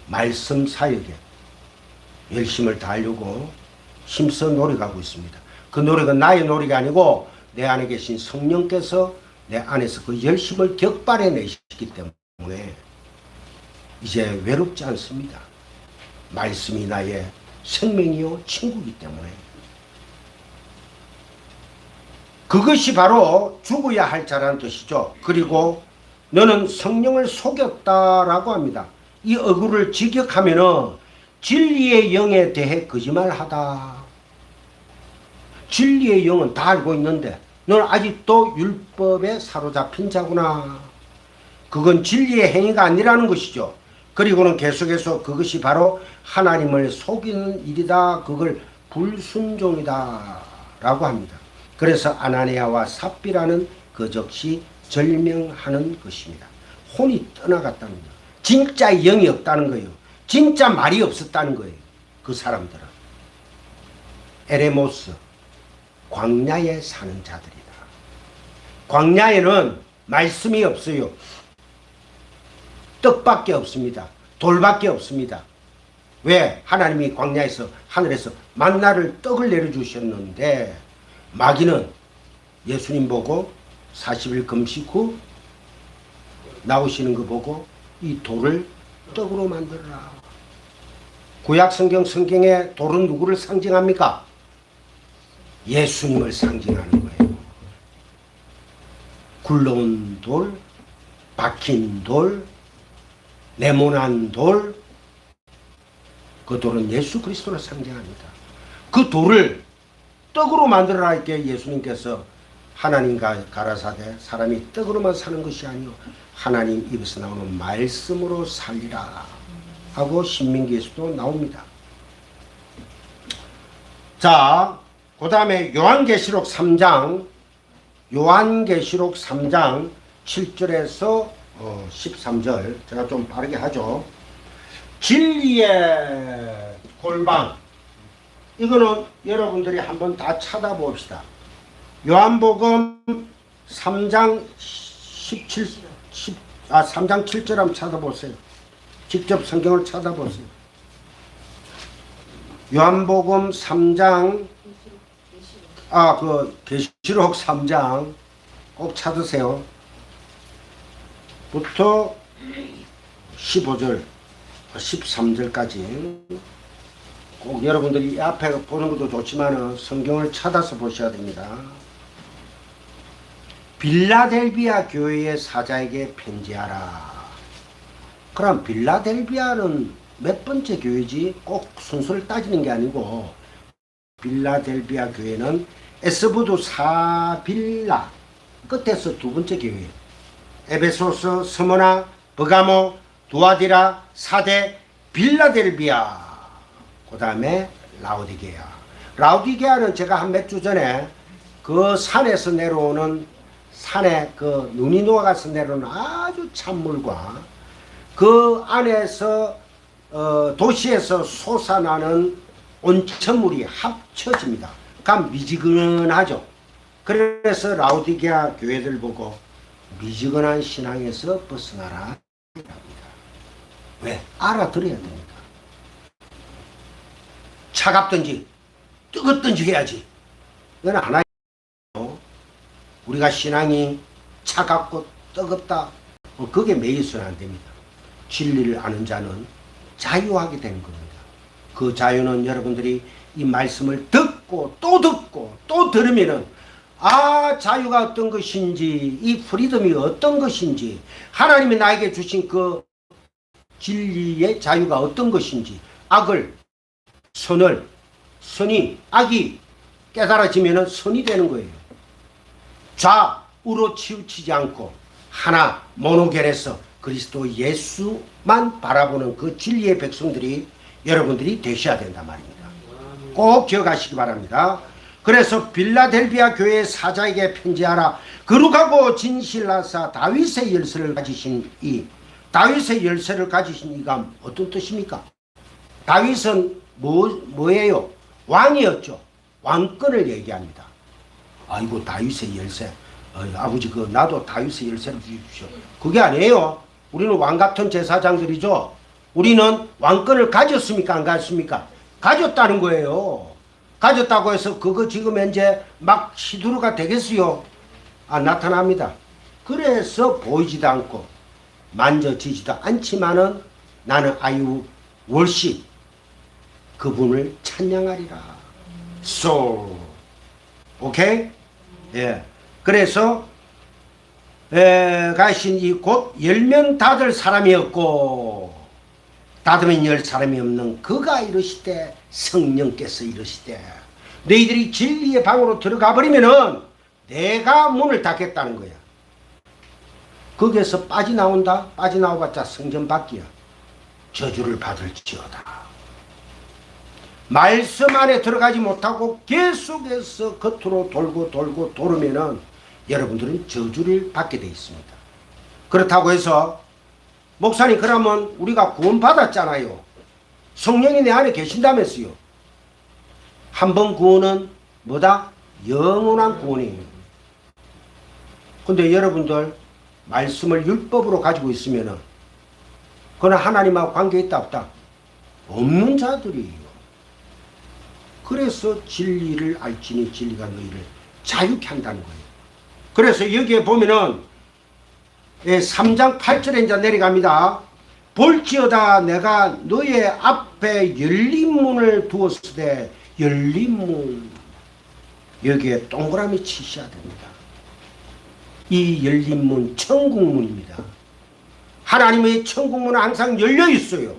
말씀 사역에 열심을 다하려고 힘써 노력하고 있습니다. 그 노력은 나의 노력이 아니고 내 안에 계신 성령께서 내 안에서 그 열심을 격발해 내시기 때문에 이제 외롭지 않습니다. 말씀이 나의 생명이요 친구이기 때문에 그것이 바로 죽어야 할 자라는 뜻이죠. 그리고 너는 성령을 속였다라고 합니다. 이 어구를 직역하면은 진리의 영에 대해 거짓말하다. 진리의 영은 다 알고 있는데 너는 아직도 율법에 사로잡힌 자구나. 그건 진리의 행위가 아니라는 것이죠. 그리고는 계속해서 그것이 바로 하나님을 속이는 일이다. 그걸 불순종이다 라고 합니다. 그래서 아나니아와 삽비라는 그 즉시 절명하는 것입니다. 혼이 떠나갔다는 거예요. 진짜 영이 없다는 거예요. 진짜 말이 없었다는 거예요. 그 사람들은 에레모스 광야에 사는 자들이다. 광야에는 말씀이 없어요. 떡밖에 없습니다. 돌밖에 없습니다. 왜? 하나님이 광야에서 하늘에서 만나를 떡을 내려주셨는데 마귀는 예수님 보고 40일 금식 후 나오시는 거 보고 이 돌을 떡으로 만들어라. 구약 성경에 돌은 누구를 상징합니까? 예수님을 상징하는 거예요. 굴러온 돌, 박힌 돌, 네모난 돌, 그 돌은 예수 그리스도를 상징합니다. 그 돌을 떡으로 만들어라 할게 예수님께서 하나님과 가라사대 사람이 떡으로만 사는 것이 아니요 하나님 입에서 나오는 말씀으로 살리라 하고 신명기에서도 나옵니다. 자, 그 다음에 요한계시록 3장 7절에서 13절 제가 좀 빠르게 하죠. 진리의 골방, 이거는 여러분들이 한번 다 찾아봅시다. 요한복음 3장 3장 7절 한번 찾아보세요. 직접 성경을 찾아보세요. 요한복음 3장 계시록 3장 꼭 찾으세요. 부터 15절 13절까지 꼭 여러분들이 앞에 보는 것도 좋지만 성경을 찾아서 보셔야 됩니다. 빌라델비아 교회의 사자에게 편지하라. 그럼 빌라델비아는 몇 번째 교회지? 꼭 순서를 따지는 게 아니고 빌라델비아 교회는 에스부두 사빌라 끝에서 두 번째 교회, 에베소서, 스모나, 버가모, 두아디라, 사데, 빌라델비아, 그 다음에 라오디게아. 라오디게아는 제가 한 몇 주 전에 그 산에서 내려오는, 산에 그 눈이 녹아서 내려오는 아주 찬물과 그 안에서 도시에서 솟아나는 온천물이 합쳐집니다. 그럼 미지근하죠. 그래서 라오디게아 교회들 보고 미지근한 신앙에서 벗어나라 합니다. 왜? 알아들어야 됩니다. 차갑든지 뜨겁든지 해야지. 이건 안 하죠. 우리가 신앙이 차갑고 뜨겁다, 그게 매이서는 안 됩니다. 진리를 아는 자는 자유하게 되는 겁니다. 그 자유는 여러분들이 이 말씀을 듣고 또 들으면은 자유가 어떤 것인지, 이 프리덤이 어떤 것인지, 하나님이 나에게 주신 그 진리의 자유가 어떤 것인지, 악을, 선이, 악이 깨달아지면은 선이 되는 거예요. 좌우로 치우치지 않고 하나 모노겔에서 그리스도 예수만 바라보는 그 진리의 백성들이 여러분들이 되셔야 된단 말입니다. 꼭 기억하시기 바랍니다. 그래서 빌라델비아 교회의 사자에게 편지하라. 거룩하고 진실하사 다윗의 열쇠를 가지신 이가 어떤 뜻입니까? 다윗은 뭐예요? 왕이었죠. 왕권을 얘기합니다. 아이고, 다윗의 열쇠. 아버지, 나도 다윗의 열쇠를 주십시오. 그게 아니에요. 우리는 왕 같은 제사장들이죠. 우리는 왕권을 가졌습니까? 안 가졌습니까? 가졌다는 거예요. 가졌다고 해서 그거 지금 현재 막 시두르가 되겠어요? 나타납니다. 그래서 보이지도 않고 만져지지도 않지만은 나는 아유 월십 그분을 찬양하리라. So, 오케이? 예. 그래서 가신 이 곧 열면 닫을 사람이 없고 닫으면 열 사람이 없는 그가 이르시되, 성령께서 이르시되, 너희들이 진리의 방으로 들어가 버리면은 내가 문을 닫겠다는 거야. 거기에서 빠져나와봤자 성전 밖이야. 저주를 받을지어다. 말씀 안에 들어가지 못하고 계속해서 겉으로 돌고 돌으면은 여러분들은 저주를 받게 되어 있습니다. 그렇다고 해서 목사님, 그러면 우리가 구원 받았잖아요. 성령이 내 안에 계신다면서요. 한 번 구원은 뭐다? 영원한 구원이에요. 근데 여러분들 말씀을 율법으로 가지고 있으면은 그건 하나님하고 관계 있다 없다? 없는 자들이에요. 그래서 진리를 알지니 진리가 너희를 자유케 한다는 거예요. 그래서 여기에 보면은 3장 8절에 이제 내려갑니다. 볼지어다 내가 너의 앞에 열린 문을 두었으되, 열린 문, 여기에 동그라미 치셔야 됩니다. 이 열린 문, 천국문입니다. 하나님의 천국문은 항상 열려 있어요.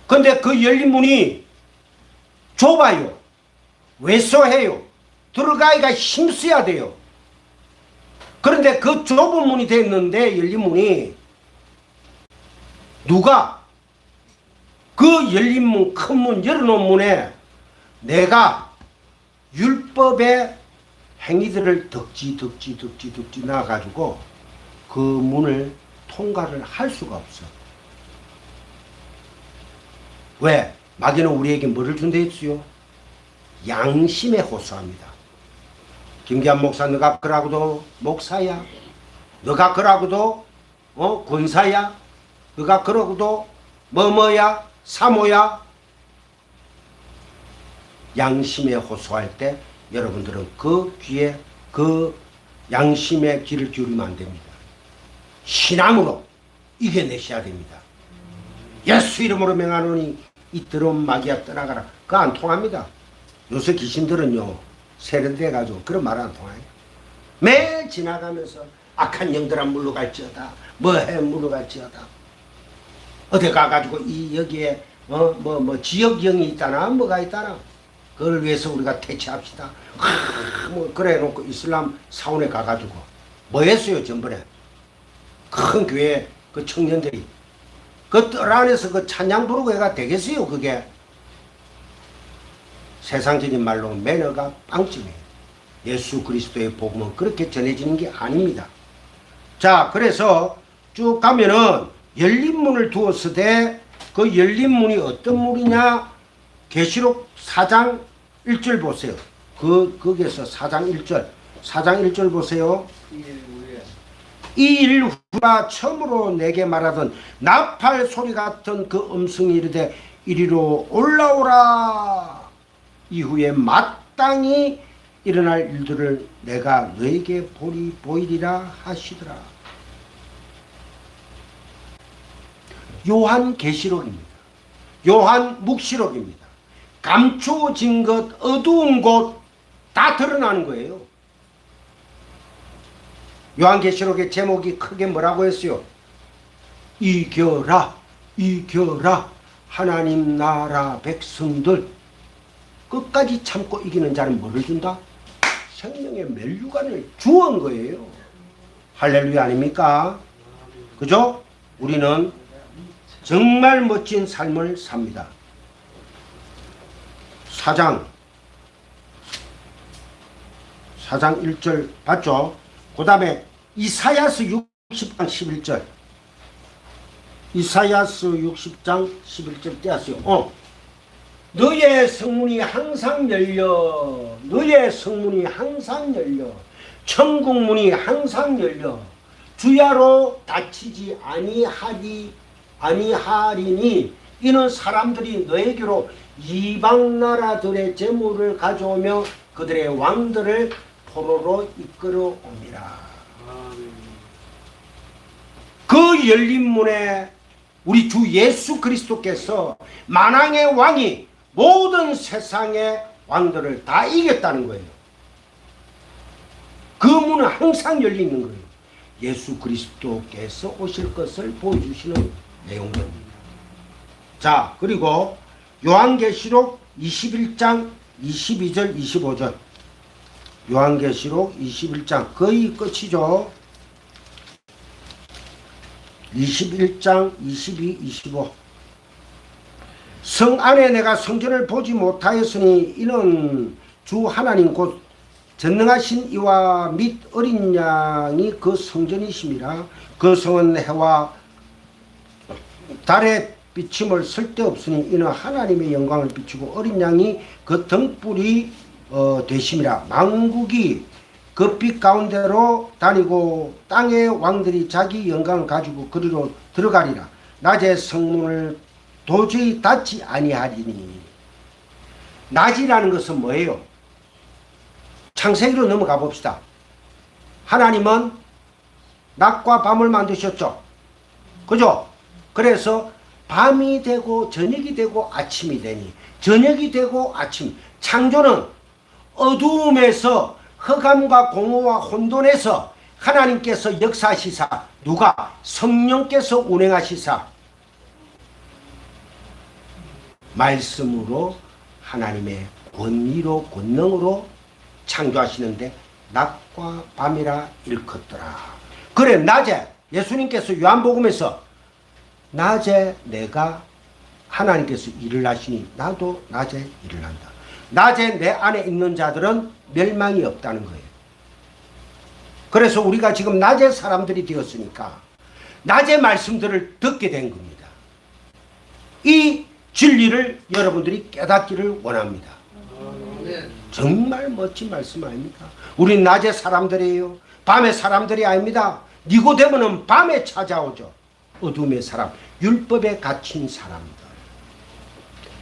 근데 그 열린 문이 좁아요. 왜소해요. 들어가기가 힘써야 돼요. 그런데 그 좁은 문이 됐는데, 열린 문이, 누가 그 열린 문, 큰 문, 열어놓은 문에 내가 율법의 행위들을 덕지 나가지고 그 문을 통과를 할 수가 없어. 왜? 마귀는 우리에게 뭐를 준다 했어요? 양심에 호소합니다. 김기한 목사, 너가 그러고도 목사야? 너가 그러고도 권사야? 너가 그러고도 뭐뭐야? 사모야? 양심에 호소할 때 여러분들은 그 귀에 그 양심의 귀를 기울이면 안 됩니다. 신앙으로 이겨내셔야 됩니다. 예수 이름으로 명하노니 이 더러운 마귀야 떠나가라. 그거 안 통합니다. 요새 귀신들은요 세련돼가지고 그런 말 안 통해요. 매일 지나가면서 악한 영들아 물러갈지어다, 뭐해 물러갈지어다. 어디 가가지고 이 여기에 지역령이 있다나 뭐가 있다나 그걸 위해서 우리가 퇴치합시다. 뭐 그래 놓고 이슬람 사원에 가가지고 뭐 했어요 전번에 큰 교회 그 청년들이 그 뜰 안에서 그 찬양 부르고 해가 되겠어요 그게. 세상적인 말로 매너가 빵점이에요. 예수 그리스도의 복음은 그렇게 전해지는 게 아닙니다. 자, 그래서 쭉 가면은 열린 문을 두었으되 그 열린 문이 어떤 문이냐? 계시록 4장 1절 보세요. 거기에서 4장 1절. 4장 1절 보세요. 이 일 후가 처음으로 내게 말하던 나팔 소리 같은 그 음성이 이르되 이리로 올라오라. 이후에 마땅히 일어날 일들을 내가 너에게 보이리라 하시더라. 요한계시록입니다. 요한묵시록입니다. 감추어진 것, 어두운 곳 다 드러나는 거예요. 요한계시록의 제목이 크게 뭐라고 했어요? 이겨라, 이겨라, 하나님 나라 백성들. 끝까지 참고 이기는 자는 뭐를 준다? 생명의 멸류관을 주은 거예요. 할렐루야 아닙니까? 그죠? 우리는 정말 멋진 삶을 삽니다. 4장 1절 봤죠? 그 다음에 이사야스 60장 11절 이사야스 60장 11절 떼었어요. 너의 성문이 항상 열려. 너의 성문이 항상 열려. 천국문이 항상 열려. 주야로 닫히지 아니하리니 이는 사람들이 너에게로 이방 나라들의 재물을 가져오며 그들의 왕들을 포로로 이끌어 옵니다. 그 열린 문에 우리 주 예수 그리스도께서 만왕의 왕이 모든 세상의 왕들을 다 이겼다는 거예요. 그 문은 항상 열리는 거예요. 예수 그리스도께서 오실 것을 보여주시는 내용입니다. 자, 그리고 요한계시록 21장 22절 25절 요한계시록 21장 거의 끝이죠. 21장 22, 25 성 안에 내가 성전을 보지 못하였으니 이는 주 하나님 곧 전능하신 이와 및 어린 양이 그 성전이심이라. 그 성은 해와 달의 비침을 쓸데없으니 이는 하나님의 영광을 비추고 어린 양이 그 등불이 되심이라. 만국이 그 빛 가운데로 다니고 땅의 왕들이 자기 영광을 가지고 그리로 들어가리라. 낮의 성문을 도저히 닫지 아니하리니. 낮이라는 것은 뭐예요? 창세기로 넘어가 봅시다. 하나님은 낮과 밤을 만드셨죠. 그죠? 그래서 밤이 되고 저녁이 되고 아침이 되니 저녁이 되고 아침. 창조는 어두움에서 흑암과 공허와 혼돈에서 하나님께서 역사하시사 누가? 성령께서 운행하시사 말씀으로 하나님의 권위로 권능으로 창조하시는데 낮과 밤이라 일컫더라. 그래 낮에 예수님께서 요한복음에서 낮에 내가 하나님께서 일을 하시니 나도 낮에 일을 한다. 낮에 내 안에 있는 자들은 멸망이 없다는 거예요. 그래서 우리가 지금 낮에 사람들이 되었으니까 낮의 말씀들을 듣게 된 겁니다. 이 진리를 여러분들이 깨닫기를 원합니다. 정말 멋진 말씀 아닙니까? 우린 낮의 사람들이에요. 밤의 사람들이 아닙니다. 니고데모는 밤에 찾아오죠. 어둠의 사람, 율법에 갇힌 사람들.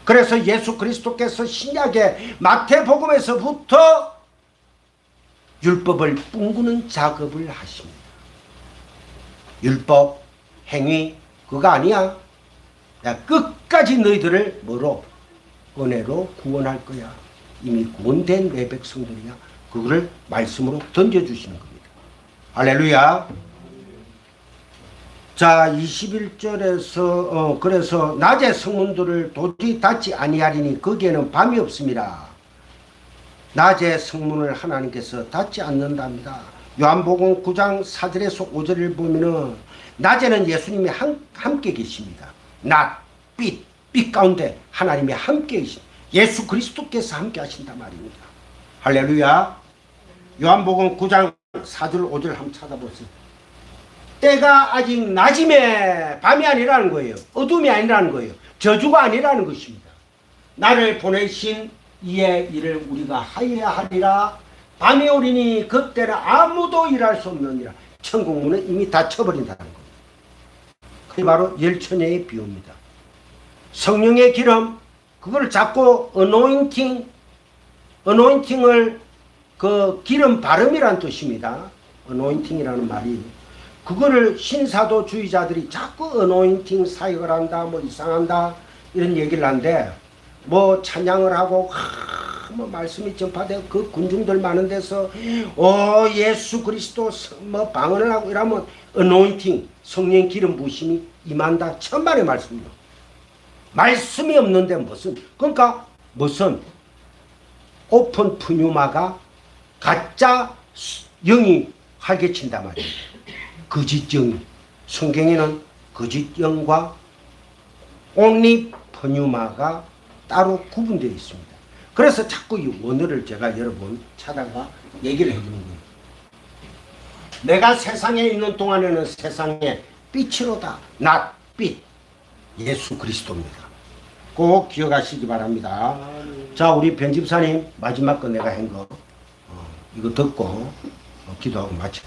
그래서 예수 그리스도께서 신약의 마태복음에서부터 율법을 뿜구는 작업을 하십니다. 율법, 행위 그거 아니야. 내가 끝까지 너희들을 뭐로? 은혜로 구원할 거야. 이미 구원된 내 백성들이야. 그거를 말씀으로 던져주시는 겁니다. 할렐루야. 자, 21절에서 그래서 낮의 성문들을 도저히 닫지 아니하리니 거기에는 밤이 없습니다. 낮의 성문을 하나님께서 닫지 않는답니다. 요한복음 9장 4절에서 5절을 보면은 낮에는 예수님이 함께 계십니다. 낮, 빛 가운데 하나님이 함께 계십니다. 예수 그리스도께서 함께 하신단 말입니다. 할렐루야. 요한복음 9장 4절 5절 한번 찾아보세요. 때가 아직 낮임에 밤이 아니라는 거예요. 어둠이 아니라는 거예요. 저주가 아니라는 것입니다. 나를 보내신 이의 일을 우리가 하여야 하리라. 밤이 오리니 그때는 아무도 일할 수 없느니라. 천국 문은 이미 닫혀버린다는 겁니다. 그게 바로 열처녀의 비유입니다. 성령의 기름, 그걸 자꾸 어노인팅을 그 기름 바름이란 뜻입니다. 어노인팅이라는 말이. 그거를 신사도주의자들이 자꾸 어노인팅 사역을 한다, 뭐 이상한다, 이런 얘기를 하는데, 뭐 찬양을 하고, 뭐 말씀이 전파되고, 그 군중들 많은 데서, 예수 그리스도 뭐 방언을 하고 이러면, 어노인팅, 성령 기름 부심이 임한다. 천만의 말씀이요. 말씀이 없는데 무슨, 그러니까 무슨, 오픈 푸뉴마가 가짜 영이 활개친단 말이에요. 거짓 영이. 성경에는 거짓 영과 온리 푸뉴마가 따로 구분되어 있습니다. 그래서 자꾸 이 원어를 제가 여러분 찾아가 얘기를 해주는 거예요. 내가 세상에 있는 동안에는 세상에 빛으로다. 낮, 빛. 예수 그리스도입니다. 꼭 기억하시기 바랍니다. 자, 우리 편집사님 마지막 거 내가 한 거 이거 듣고 기도하고 마치